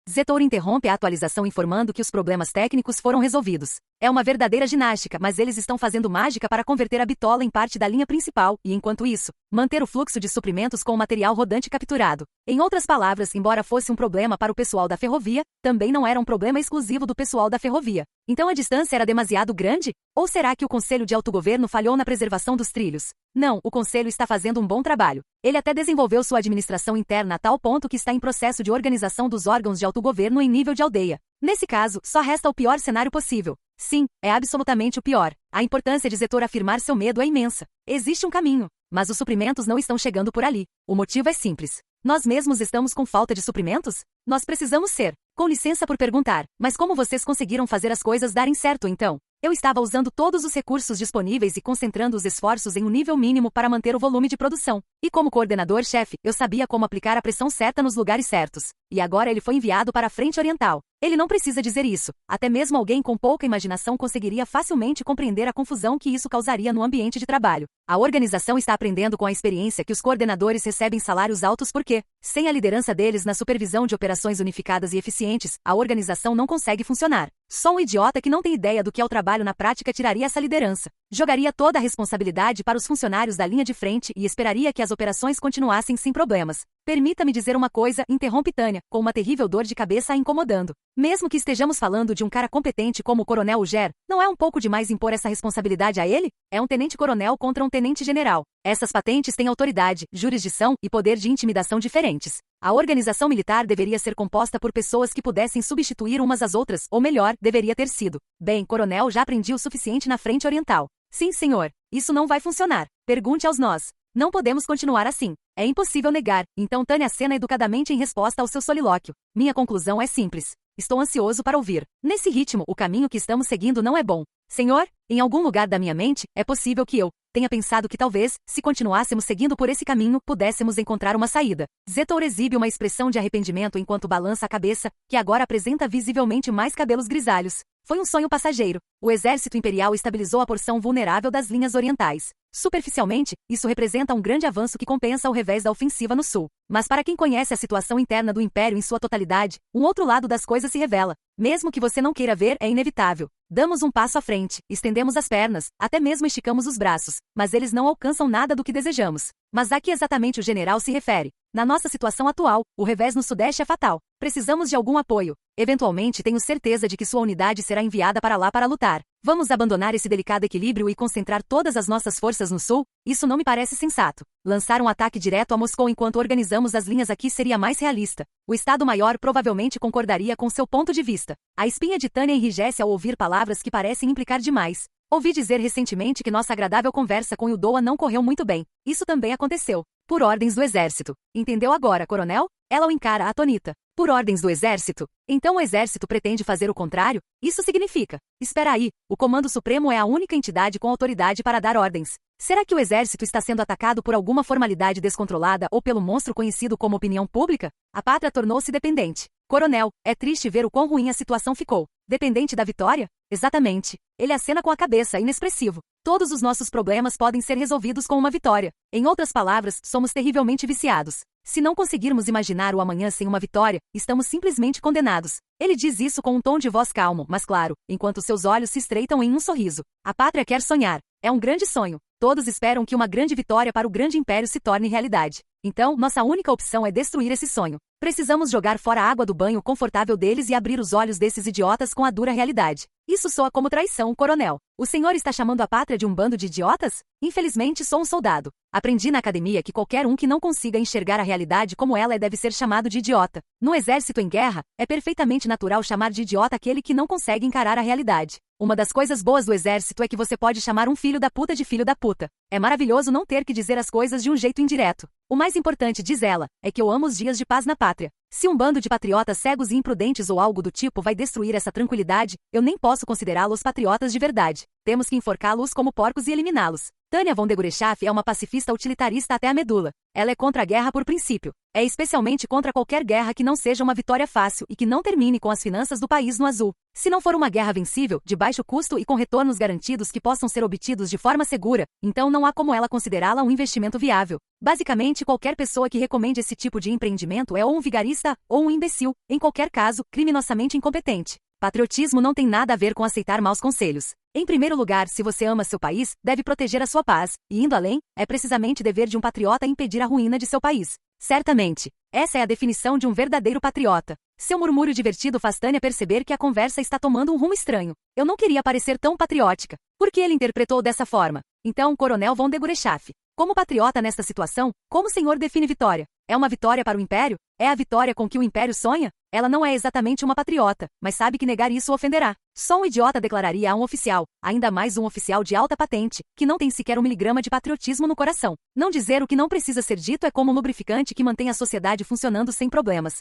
Zetor interrompe a atualização informando que os problemas técnicos foram resolvidos. É uma verdadeira ginástica, mas eles estão fazendo mágica para converter a bitola em parte da linha principal e, enquanto isso, manter o fluxo de suprimentos com o material rodante capturado. Em outras palavras, embora fosse um problema para o pessoal da ferrovia, também não era um problema exclusivo do pessoal da ferrovia. Então a distância era demasiado grande? Ou será que o Conselho de Autogoverno falhou na preservação dos trilhos? Não, o Conselho está fazendo um bom trabalho. Ele até desenvolveu sua administração interna a tal ponto que está em processo de organização dos órgãos de autogoverno em nível de aldeia. Nesse caso, só resta o pior cenário possível. Sim, é absolutamente o pior. A importância de Zetor afirmar seu medo é imensa. Existe um caminho, mas os suprimentos não estão chegando por ali. O motivo é simples. Nós mesmos estamos com falta de suprimentos? Nós precisamos ser. Com licença por perguntar, mas como vocês conseguiram fazer as coisas darem certo então? Eu estava usando todos os recursos disponíveis e concentrando os esforços em um nível mínimo para manter o volume de produção. E como coordenador-chefe, eu sabia como aplicar a pressão certa nos lugares certos. E agora ele foi enviado para a frente oriental. Ele não precisa dizer isso. Até mesmo alguém com pouca imaginação conseguiria facilmente compreender a confusão que isso causaria no ambiente de trabalho. A organização está aprendendo com a experiência que os coordenadores recebem salários altos porque, sem a liderança deles na supervisão de operações unificadas e eficientes, a organização não consegue funcionar. Só um idiota que não tem ideia do que é o trabalho na prática tiraria essa liderança. Jogaria toda a responsabilidade para os funcionários da linha de frente e esperaria que as operações continuassem sem problemas. Permita-me dizer uma coisa, interrompe Tânia, com uma terrível dor de cabeça a incomodando. Mesmo que estejamos falando de um cara competente como o coronel Uger, não é um pouco demais impor essa responsabilidade a ele? É um tenente-coronel contra um tenente-general. Essas patentes têm autoridade, jurisdição e poder de intimidação diferentes. A organização militar deveria ser composta por pessoas que pudessem substituir umas às outras, ou melhor, deveria ter sido. Bem, coronel, já aprendi o suficiente na frente oriental. Sim, senhor. Isso não vai funcionar. Pergunte aos nós. Não podemos continuar assim. É impossível negar. Então Tânia acena educadamente em resposta ao seu solilóquio. Minha conclusão é simples. Estou ansioso para ouvir. Nesse ritmo, o caminho que estamos seguindo não é bom. Senhor, em algum lugar da minha mente, é possível que eu tenha pensado que talvez, se continuássemos seguindo por esse caminho, pudéssemos encontrar uma saída. Zetor exibe uma expressão de arrependimento enquanto balança a cabeça, que agora apresenta visivelmente mais cabelos grisalhos. Foi um sonho passageiro. O exército imperial estabilizou a porção vulnerável das linhas orientais. Superficialmente, isso representa um grande avanço que compensa o revés da ofensiva no sul. Mas para quem conhece a situação interna do império em sua totalidade, um outro lado das coisas se revela. Mesmo que você não queira ver, é inevitável. Damos um passo à frente, estendemos as pernas, até mesmo esticamos os braços, mas eles não alcançam nada do que desejamos. Mas a que exatamente o general se refere? Na nossa situação atual, o revés no Sudeste é fatal. Precisamos de algum apoio. Eventualmente, tenho certeza de que sua unidade será enviada para lá para lutar. Vamos abandonar esse delicado equilíbrio e concentrar todas as nossas forças no sul? Isso não me parece sensato. Lançar um ataque direto a Moscou enquanto organizamos as linhas aqui seria mais realista. O Estado-Maior provavelmente concordaria com seu ponto de vista. A espinha de Tânia enrijece ao ouvir palavras que parecem implicar demais. Ouvi dizer recentemente que nossa agradável conversa com Yudoa não correu muito bem. Isso também aconteceu. Por ordens do exército. Entendeu agora, coronel? Ela o encara atonita. Por ordens do exército? Então o exército pretende fazer o contrário? Isso significa. Espera aí, o Comando Supremo é a única entidade com autoridade para dar ordens. Será que o exército está sendo atacado por alguma formalidade descontrolada ou pelo monstro conhecido como opinião pública? A pátria tornou-se dependente. Coronel, é triste ver o quão ruim a situação ficou. Dependente da vitória? Exatamente. Ele acena com a cabeça, inexpressivo. Todos os nossos problemas podem ser resolvidos com uma vitória. Em outras palavras, somos terrivelmente viciados. Se não conseguirmos imaginar o amanhã sem uma vitória, estamos simplesmente condenados. Ele diz isso com um tom de voz calmo, mas claro, enquanto seus olhos se estreitam em um sorriso. A pátria quer sonhar. É um grande sonho. Todos esperam que uma grande vitória para o grande império se torne realidade. Então, nossa única opção é destruir esse sonho. Precisamos jogar fora a água do banho confortável deles e abrir os olhos desses idiotas com a dura realidade. Isso soa como traição, coronel. O senhor está chamando a pátria de um bando de idiotas? Infelizmente, sou um soldado. Aprendi na academia que qualquer um que não consiga enxergar a realidade como ela é deve ser chamado de idiota. No exército em guerra, é perfeitamente natural chamar de idiota aquele que não consegue encarar a realidade. Uma das coisas boas do exército é que você pode chamar um filho da puta de filho da puta. É maravilhoso não ter que dizer as coisas de um jeito indireto. O mais importante, diz ela, é que eu amo os dias de paz na pátria. Se um bando de patriotas cegos e imprudentes ou algo do tipo vai destruir essa tranquilidade, eu nem posso considerá-los patriotas de verdade. Temos que enforcá-los como porcos e eliminá-los. Tânia von Degorechaf é uma pacifista utilitarista até a medula. Ela é contra a guerra por princípio. É especialmente contra qualquer guerra que não seja uma vitória fácil e que não termine com as finanças do país no azul. Se não for uma guerra vencível, de baixo custo e com retornos garantidos que possam ser obtidos de forma segura, então não há como ela considerá-la um investimento viável. Basicamente, qualquer pessoa que recomende esse tipo de empreendimento é ou um vigarista ou um imbecil, em qualquer caso, criminosamente incompetente. Patriotismo não tem nada a ver com aceitar maus conselhos. Em primeiro lugar, se você ama seu país, deve proteger a sua paz, e indo além, é precisamente dever de um patriota impedir a ruína de seu país. Certamente. Essa é a definição de um verdadeiro patriota. Seu murmúrio divertido faz Tânia perceber que a conversa está tomando um rumo estranho. Eu não queria parecer tão patriótica. Por que ele interpretou dessa forma? Então, Coronel von Degorechaf. Como patriota nesta situação, como o senhor define vitória? É uma vitória para o império? É a vitória com que o império sonha? Ela não é exatamente uma patriota, mas sabe que negar isso ofenderá. Só um idiota declararia a um oficial, ainda mais um oficial de alta patente, que não tem sequer 1 miligrama de patriotismo no coração. Não dizer o que não precisa ser dito é como um lubrificante que mantém a sociedade funcionando sem problemas.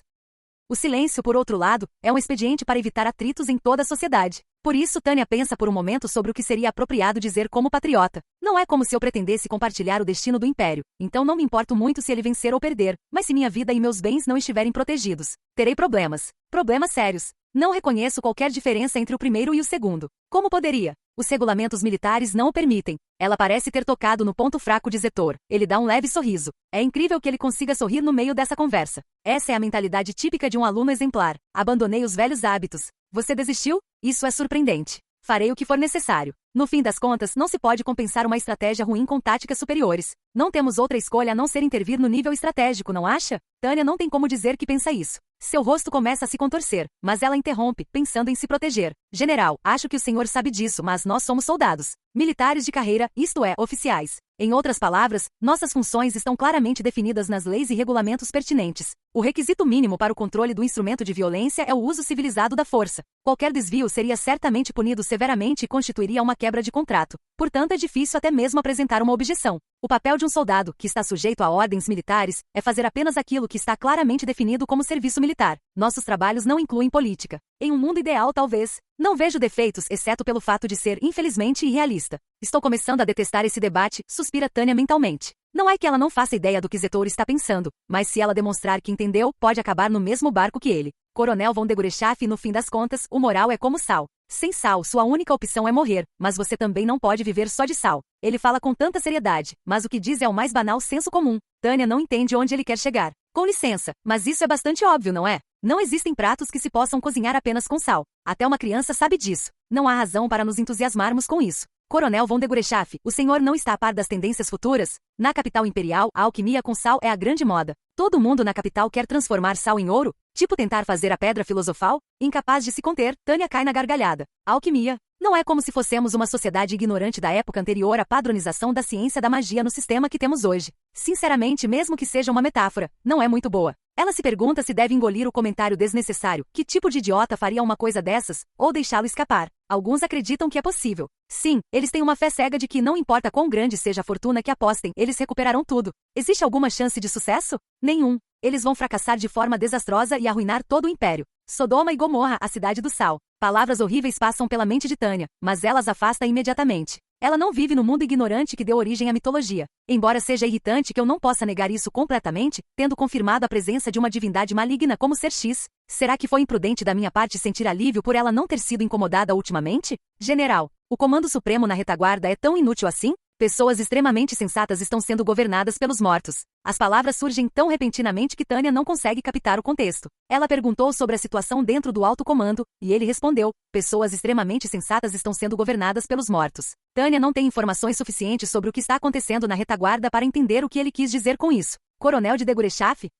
O silêncio, por outro lado, é um expediente para evitar atritos em toda a sociedade. Por isso, Tânia pensa por um momento sobre o que seria apropriado dizer como patriota. Não é como se eu pretendesse compartilhar o destino do império, então não me importo muito se ele vencer ou perder, mas se minha vida e meus bens não estiverem protegidos, terei problemas. Problemas sérios. Não reconheço qualquer diferença entre o primeiro e o segundo. Como poderia? Os regulamentos militares não o permitem. Ela parece ter tocado no ponto fraco de Zetor. Ele dá um leve sorriso. É incrível que ele consiga sorrir no meio dessa conversa. Essa é a mentalidade típica de um aluno exemplar. Abandonei os velhos hábitos. Você desistiu? Isso é surpreendente. Farei o que for necessário. No fim das contas, não se pode compensar uma estratégia ruim com táticas superiores. Não temos outra escolha a não ser intervir no nível estratégico, não acha? Tânia não tem como dizer que pensa isso. Seu rosto começa a se contorcer, mas ela interrompe, pensando em se proteger. General, acho que o senhor sabe disso, mas nós somos soldados. Militares de carreira, isto é, oficiais. Em outras palavras, nossas funções estão claramente definidas nas leis e regulamentos pertinentes. O requisito mínimo para o controle do instrumento de violência é o uso civilizado da força. Qualquer desvio seria certamente punido severamente e constituiria uma quebra de contrato. Portanto, é difícil até mesmo apresentar uma objeção. O papel de um soldado, que está sujeito a ordens militares, é fazer apenas aquilo que está claramente definido como serviço militar. Nossos trabalhos não incluem política. Em um mundo ideal, talvez. Não vejo defeitos, exceto pelo fato de ser, infelizmente, irrealista. Estou começando a detestar esse debate, suspira Tânia mentalmente. Não é que ela não faça ideia do que Zetor está pensando, mas se ela demonstrar que entendeu, pode acabar no mesmo barco que ele. Coronel von Degorechaf, no fim das contas, o moral é como sal. Sem sal, sua única opção é morrer, mas você também não pode viver só de sal. Ele fala com tanta seriedade, mas o que diz é o mais banal senso comum. Tânia não entende onde ele quer chegar. Com licença, mas isso é bastante óbvio, não é? Não existem pratos que se possam cozinhar apenas com sal. Até uma criança sabe disso. Não há razão para nos entusiasmarmos com isso. Coronel von de Gurechaff, o senhor não está a par das tendências futuras? Na capital imperial, a alquimia com sal é a grande moda. Todo mundo na capital quer transformar sal em ouro? Tipo tentar fazer a pedra filosofal? Incapaz de se conter, Tânia cai na gargalhada. A alquimia? Não é como se fossemos uma sociedade ignorante da época anterior à padronização da ciência da magia no sistema que temos hoje. Sinceramente, mesmo que seja uma metáfora, não é muito boa. Ela se pergunta se deve engolir o comentário desnecessário. Que tipo de idiota faria uma coisa dessas? Ou deixá-lo escapar? Alguns acreditam que é possível. Sim, eles têm uma fé cega de que não importa quão grande seja a fortuna que apostem, eles recuperarão tudo. Existe alguma chance de sucesso? Nenhum. Eles vão fracassar de forma desastrosa e arruinar todo o império. Sodoma e Gomorra, a cidade do sal. Palavras horríveis passam pela mente de Tânia, mas ela as afasta imediatamente. Ela não vive no mundo ignorante que deu origem à mitologia. Embora seja irritante que eu não possa negar isso completamente, tendo confirmado a presença de uma divindade maligna como Ser X, será que foi imprudente da minha parte sentir alívio por ela não ter sido incomodada ultimamente? General, o Comando Supremo na retaguarda é tão inútil assim? Pessoas extremamente sensatas estão sendo governadas pelos mortos. As palavras surgem tão repentinamente que Tânia não consegue captar o contexto. Ela perguntou sobre a situação dentro do alto comando, e ele respondeu: pessoas extremamente sensatas estão sendo governadas pelos mortos. Tânia não tem informações suficientes sobre o que está acontecendo na retaguarda para entender o que ele quis dizer com isso. Coronel de Gurechaff?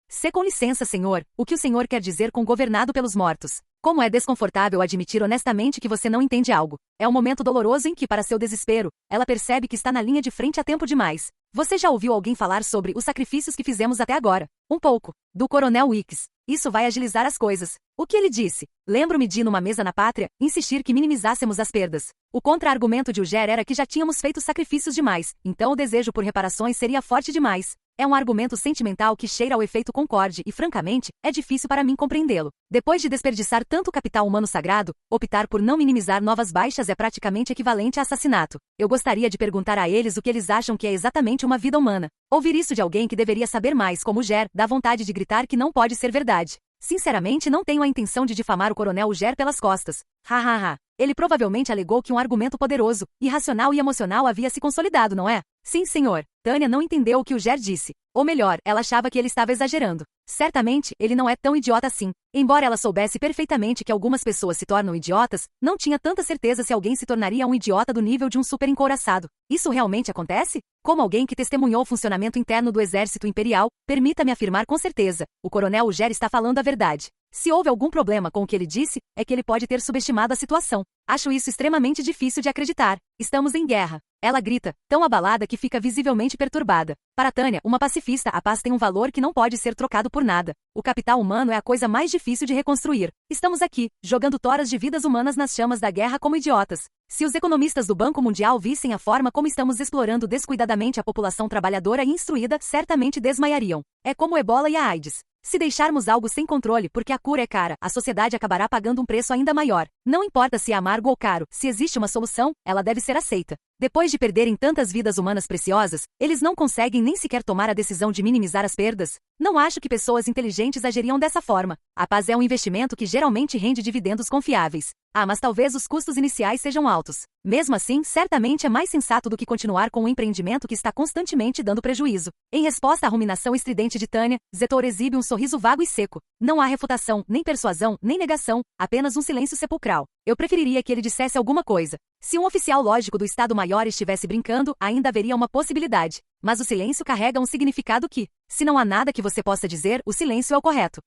Se com licença, senhor, o que o senhor quer dizer com governado pelos mortos? Como é desconfortável admitir honestamente que você não entende algo. É um momento doloroso em que, para seu desespero, ela percebe que está na linha de frente há tempo demais. Você já ouviu alguém falar sobre os sacrifícios que fizemos até agora? Um pouco. Do Coronel Wicks. Isso vai agilizar as coisas. O que ele disse? Lembro-me de, numa mesa na pátria, insistir que minimizássemos as perdas. O contra-argumento de Uger era que já tínhamos feito sacrifícios demais, então o desejo por reparações seria forte demais. É um argumento sentimental que cheira ao efeito Concorde e, francamente, é difícil para mim compreendê-lo. Depois de desperdiçar tanto capital humano sagrado, optar por não minimizar novas baixas é praticamente equivalente a assassinato. Eu gostaria de perguntar a eles o que eles acham que é exatamente uma vida humana. Ouvir isso de alguém que deveria saber mais como Uger dá vontade de gritar que não pode ser verdade. Sinceramente, não tenho a intenção de difamar o Coronel Uger pelas costas. Ha. Ele provavelmente alegou que um argumento poderoso, irracional e emocional havia se consolidado, não é? Sim, senhor. Tânia não entendeu o que Uger disse. Ou melhor, ela achava que ele estava exagerando. Certamente, ele não é tão idiota assim. Embora ela soubesse perfeitamente que algumas pessoas se tornam idiotas, não tinha tanta certeza se alguém se tornaria um idiota do nível de um super encouraçado. Isso realmente acontece? Como alguém que testemunhou o funcionamento interno do exército imperial, permita-me afirmar com certeza, o Coronel Uger está falando a verdade. Se houve algum problema com o que ele disse, é que ele pode ter subestimado a situação. Acho isso extremamente difícil de acreditar. Estamos em guerra. Ela grita, tão abalada que fica visivelmente perturbada. Para Tânia, uma pacifista, a paz tem um valor que não pode ser trocado por nada. O capital humano é a coisa mais difícil de reconstruir. Estamos aqui, jogando toras de vidas humanas nas chamas da guerra como idiotas. Se os economistas do Banco Mundial vissem a forma como estamos explorando descuidadamente a população trabalhadora e instruída, certamente desmaiariam. É como o Ebola e a AIDS. Se deixarmos algo sem controle porque a cura é cara, a sociedade acabará pagando um preço ainda maior. Não importa se é amargo ou caro, se existe uma solução, ela deve ser aceita. Depois de perderem tantas vidas humanas preciosas, eles não conseguem nem sequer tomar a decisão de minimizar as perdas? Não acho que pessoas inteligentes agiriam dessa forma. A paz é um investimento que geralmente rende dividendos confiáveis. Mas talvez os custos iniciais sejam altos. Mesmo assim, certamente é mais sensato do que continuar com um empreendimento que está constantemente dando prejuízo. Em resposta à ruminação estridente de Tânia, Zetor exibe um sorriso vago e seco. Não há refutação, nem persuasão, nem negação, apenas um silêncio sepulcral. Eu preferiria que ele dissesse alguma coisa. Se um oficial lógico do Estado-Maior estivesse brincando, ainda haveria uma possibilidade. Mas o silêncio carrega um significado que, se não há nada que você possa dizer, o silêncio é o correto.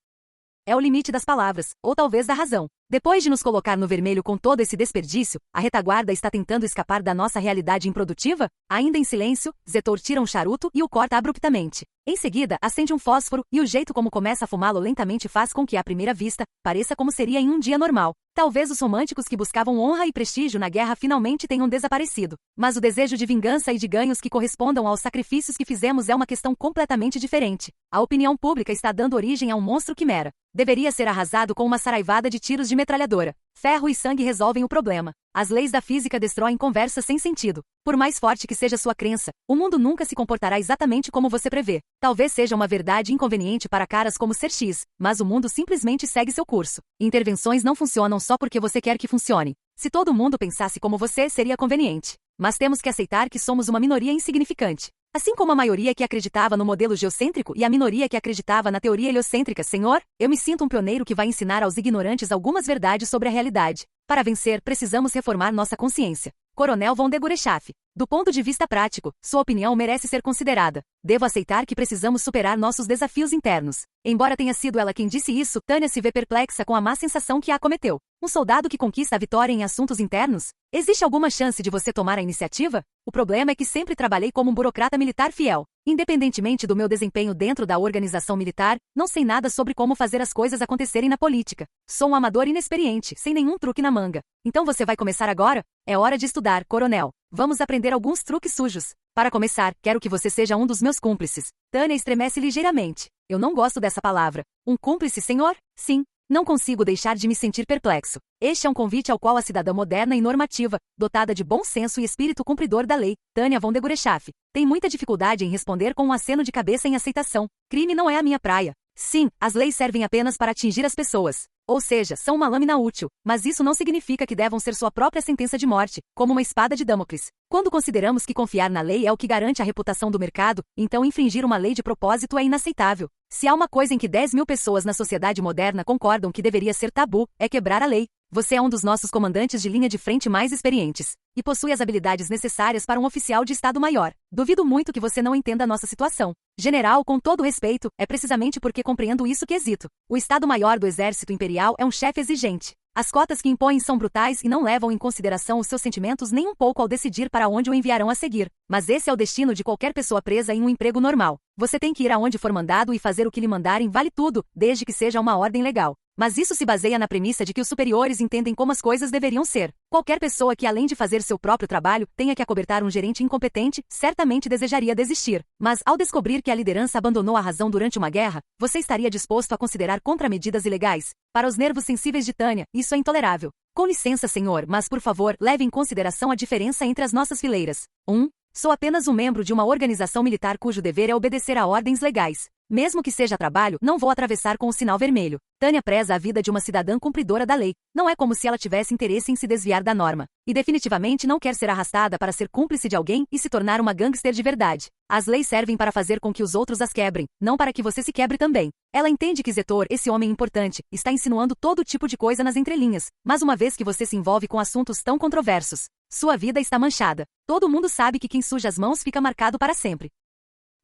É o limite das palavras, ou talvez da razão. Depois de nos colocar no vermelho com todo esse desperdício, a retaguarda está tentando escapar da nossa realidade improdutiva? Ainda em silêncio, Zetor tira um charuto e o corta abruptamente. Em seguida, acende um fósforo e o jeito como começa a fumá-lo lentamente faz com que, à primeira vista, pareça como seria em um dia normal. Talvez os românticos que buscavam honra e prestígio na guerra finalmente tenham desaparecido. Mas o desejo de vingança e de ganhos que correspondam aos sacrifícios que fizemos é uma questão completamente diferente. A opinião pública está dando origem a um monstro quimera. Deveria ser arrasado com uma saraivada de tiros de de metralhadora. Ferro e sangue resolvem o problema. As leis da física destroem conversas sem sentido. Por mais forte que seja sua crença, o mundo nunca se comportará exatamente como você prevê. Talvez seja uma verdade inconveniente para caras como ser X, mas o mundo simplesmente segue seu curso. Intervenções não funcionam só porque você quer que funcione. Se todo mundo pensasse como você, seria conveniente. Mas temos que aceitar que somos uma minoria insignificante. Assim como a maioria que acreditava no modelo geocêntrico e a minoria que acreditava na teoria heliocêntrica, Senhor, eu me sinto um pioneiro que vai ensinar aos ignorantes algumas verdades sobre a realidade. Para vencer, precisamos reformar nossa consciência. Coronel von de Guerechaf. Do ponto de vista prático, sua opinião merece ser considerada. Devo aceitar que precisamos superar nossos desafios internos. Embora tenha sido ela quem disse isso, Tânia se vê perplexa com a má sensação que a acometeu. Um soldado que conquista a vitória em assuntos internos? Existe alguma chance de você tomar a iniciativa? O problema é que sempre trabalhei como um burocrata militar fiel. Independentemente do meu desempenho dentro da organização militar, não sei nada sobre como fazer as coisas acontecerem na política. Sou um amador inexperiente, sem nenhum truque na manga. Então você vai começar agora? É hora de estudar, coronel. Vamos aprender alguns truques sujos. Para começar, quero que você seja um dos meus cúmplices. Tânia estremece ligeiramente. Eu não gosto dessa palavra. Um cúmplice, senhor? Sim. Não consigo deixar de me sentir perplexo. Este é um convite ao qual a cidadã moderna e normativa, dotada de bom senso e espírito cumpridor da lei, Tânia von de Guerechaf, tem muita dificuldade em responder com um aceno de cabeça em aceitação. Crime não é a minha praia. Sim, as leis servem apenas para atingir as pessoas. Ou seja, são uma lâmina útil, mas isso não significa que devam ser sua própria sentença de morte, como uma espada de Damocles. Quando consideramos que confiar na lei é o que garante a reputação do mercado, então infringir uma lei de propósito é inaceitável. Se há uma coisa em que 10.000 pessoas na sociedade moderna concordam que deveria ser tabu, é quebrar a lei. Você é um dos nossos comandantes de linha de frente mais experientes, e possui as habilidades necessárias para um oficial de Estado-Maior. Duvido muito que você não entenda a nossa situação. General, com todo respeito, é precisamente porque compreendo isso que hesito. O Estado-Maior do Exército Imperial é um chefe exigente. As cotas que impõem são brutais e não levam em consideração os seus sentimentos nem um pouco ao decidir para onde o enviarão a seguir. Mas esse é o destino de qualquer pessoa presa em um emprego normal. Você tem que ir aonde for mandado e fazer o que lhe mandarem, vale tudo, desde que seja uma ordem legal. Mas isso se baseia na premissa de que os superiores entendem como as coisas deveriam ser. Qualquer pessoa que, além de fazer seu próprio trabalho, tenha que acobertar um gerente incompetente, certamente desejaria desistir. Mas, ao descobrir que a liderança abandonou a razão durante uma guerra, você estaria disposto a considerar contramedidas ilegais? Para os nervos sensíveis de Tânia, isso é intolerável. Com licença, senhor, mas por favor, leve em consideração a diferença entre as nossas fileiras. 1. Sou apenas um membro de uma organização militar cujo dever é obedecer a ordens legais. Mesmo que seja trabalho, não vou atravessar com o sinal vermelho. Tânia preza a vida de uma cidadã cumpridora da lei. Não é como se ela tivesse interesse em se desviar da norma. E definitivamente não quer ser arrastada para ser cúmplice de alguém e se tornar uma gangster de verdade. As leis servem para fazer com que os outros as quebrem, não para que você se quebre também. Ela entende que Zetor, esse homem importante, está insinuando todo tipo de coisa nas entrelinhas, mas uma vez que você se envolve com assuntos tão controversos, sua vida está manchada. Todo mundo sabe que quem suja as mãos fica marcado para sempre.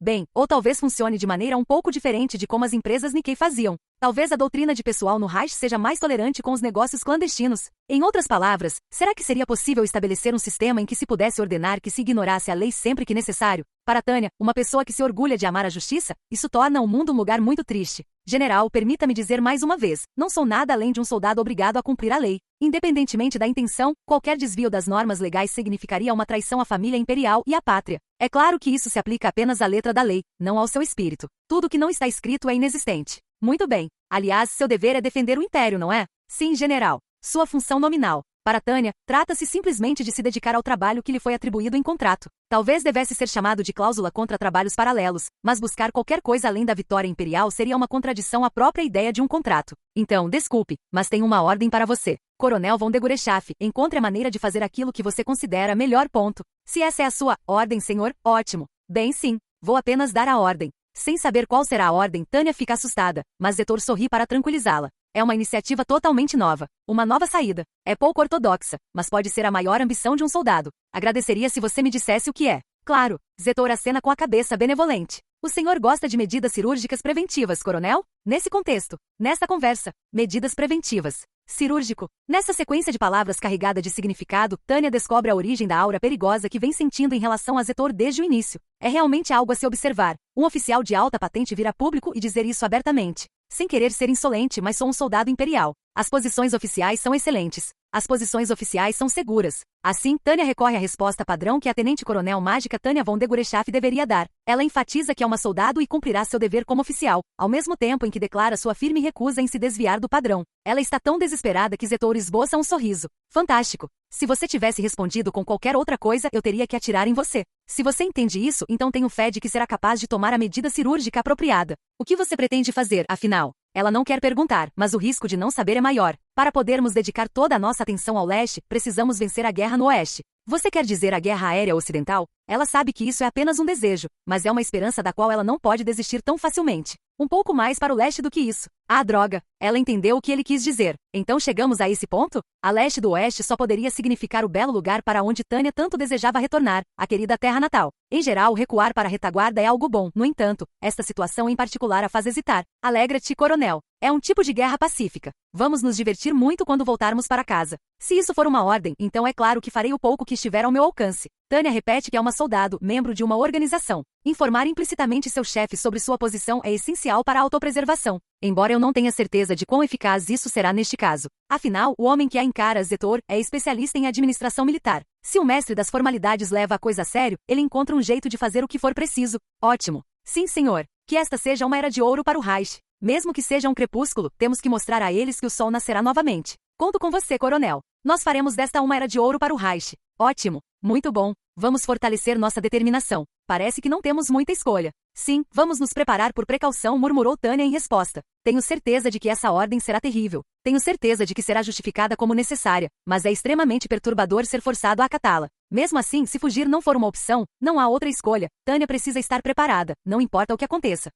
Bem, ou talvez funcione de maneira um pouco diferente de como as empresas Nikkei faziam. Talvez a doutrina de pessoal no Reich seja mais tolerante com os negócios clandestinos. Em outras palavras, será que seria possível estabelecer um sistema em que se pudesse ordenar que se ignorasse a lei sempre que necessário? Para Tânia, uma pessoa que se orgulha de amar a justiça, isso torna o mundo um lugar muito triste. General, permita-me dizer mais uma vez, não sou nada além de um soldado obrigado a cumprir a lei. Independentemente da intenção, qualquer desvio das normas legais significaria uma traição à família imperial e à pátria. É claro que isso se aplica apenas à letra da lei, não ao seu espírito. Tudo que não está escrito é inexistente. Muito bem. Aliás, seu dever é defender o império, não é? Sim, general. Sua função nominal. Para Tânia, trata-se simplesmente de se dedicar ao trabalho que lhe foi atribuído em contrato. Talvez devesse ser chamado de cláusula contra trabalhos paralelos, mas buscar qualquer coisa além da vitória imperial seria uma contradição à própria ideia de um contrato. Então, desculpe, mas tenho uma ordem para você. Coronel von de Guerechaf, encontre a maneira de fazer aquilo que você considera melhor. Ponto. Se essa é a sua ordem, senhor, ótimo. Bem, sim, vou apenas dar a ordem. Sem saber qual será a ordem, Tânia fica assustada, mas Zetor sorri para tranquilizá-la. É uma iniciativa totalmente nova. Uma nova saída. É pouco ortodoxa, mas pode ser a maior ambição de um soldado. Agradeceria se você me dissesse o que é. Claro, Zetor acena com a cabeça benevolente. O senhor gosta de medidas cirúrgicas preventivas, coronel? Nesse contexto, nesta conversa, medidas preventivas. Cirúrgico. Nessa sequência de palavras carregada de significado, Tânia descobre a origem da aura perigosa que vem sentindo em relação a Zetor desde o início. É realmente algo a se observar. Um oficial de alta patente vir a público e dizer isso abertamente. Sem querer ser insolente, mas sou um soldado imperial. As posições oficiais são excelentes. As posições oficiais são seguras. Assim, Tânia recorre à resposta padrão que a tenente-coronel mágica Tânia von Degorechaf deveria dar. Ela enfatiza que é uma soldado e cumprirá seu dever como oficial, ao mesmo tempo em que declara sua firme recusa em se desviar do padrão. Ela está tão desesperada que Zetor esboça um sorriso. Fantástico! Se você tivesse respondido com qualquer outra coisa, eu teria que atirar em você. Se você entende isso, então tenho fé de que será capaz de tomar a medida cirúrgica apropriada. O que você pretende fazer, afinal? Ela não quer perguntar, mas o risco de não saber é maior. Para podermos dedicar toda a nossa atenção ao leste, precisamos vencer a guerra no oeste. Você quer dizer a guerra aérea ocidental? Ela sabe que isso é apenas um desejo, mas é uma esperança da qual ela não pode desistir tão facilmente. Um pouco mais para o leste do que isso. Ah, droga! Ela entendeu o que ele quis dizer. Então chegamos a esse ponto? A leste do oeste só poderia significar o belo lugar para onde Tânia tanto desejava retornar, a querida terra natal. Em geral, recuar para a retaguarda é algo bom. No entanto, esta situação em particular a faz hesitar. Alegra-te, coronel. É um tipo de guerra pacífica. Vamos nos divertir muito quando voltarmos para casa. Se isso for uma ordem, então é claro que farei o pouco que estiver ao meu alcance. Tânia repete que é uma soldado, membro de uma organização. Informar implicitamente seu chefe sobre sua posição é essencial para a autopreservação, embora eu não tenha certeza de quão eficaz isso será neste caso. Afinal, o homem que a encara, Zetor, é especialista em administração militar. Se o mestre das formalidades leva a coisa a sério, ele encontra um jeito de fazer o que for preciso. Ótimo. Sim, senhor. Que esta seja uma era de ouro para o Reich. Mesmo que seja um crepúsculo, temos que mostrar a eles que o sol nascerá novamente. Conto com você, coronel. Nós faremos desta uma era de ouro para o Reich. Ótimo. Muito bom. Vamos fortalecer nossa determinação. Parece que não temos muita escolha. Sim, vamos nos preparar por precaução, murmurou Tânia em resposta. Tenho certeza de que essa ordem será terrível. Tenho certeza de que será justificada como necessária, mas é extremamente perturbador ser forçado a acatá-la. Mesmo assim, se fugir não for uma opção, não há outra escolha. Tânia precisa estar preparada, não importa o que aconteça.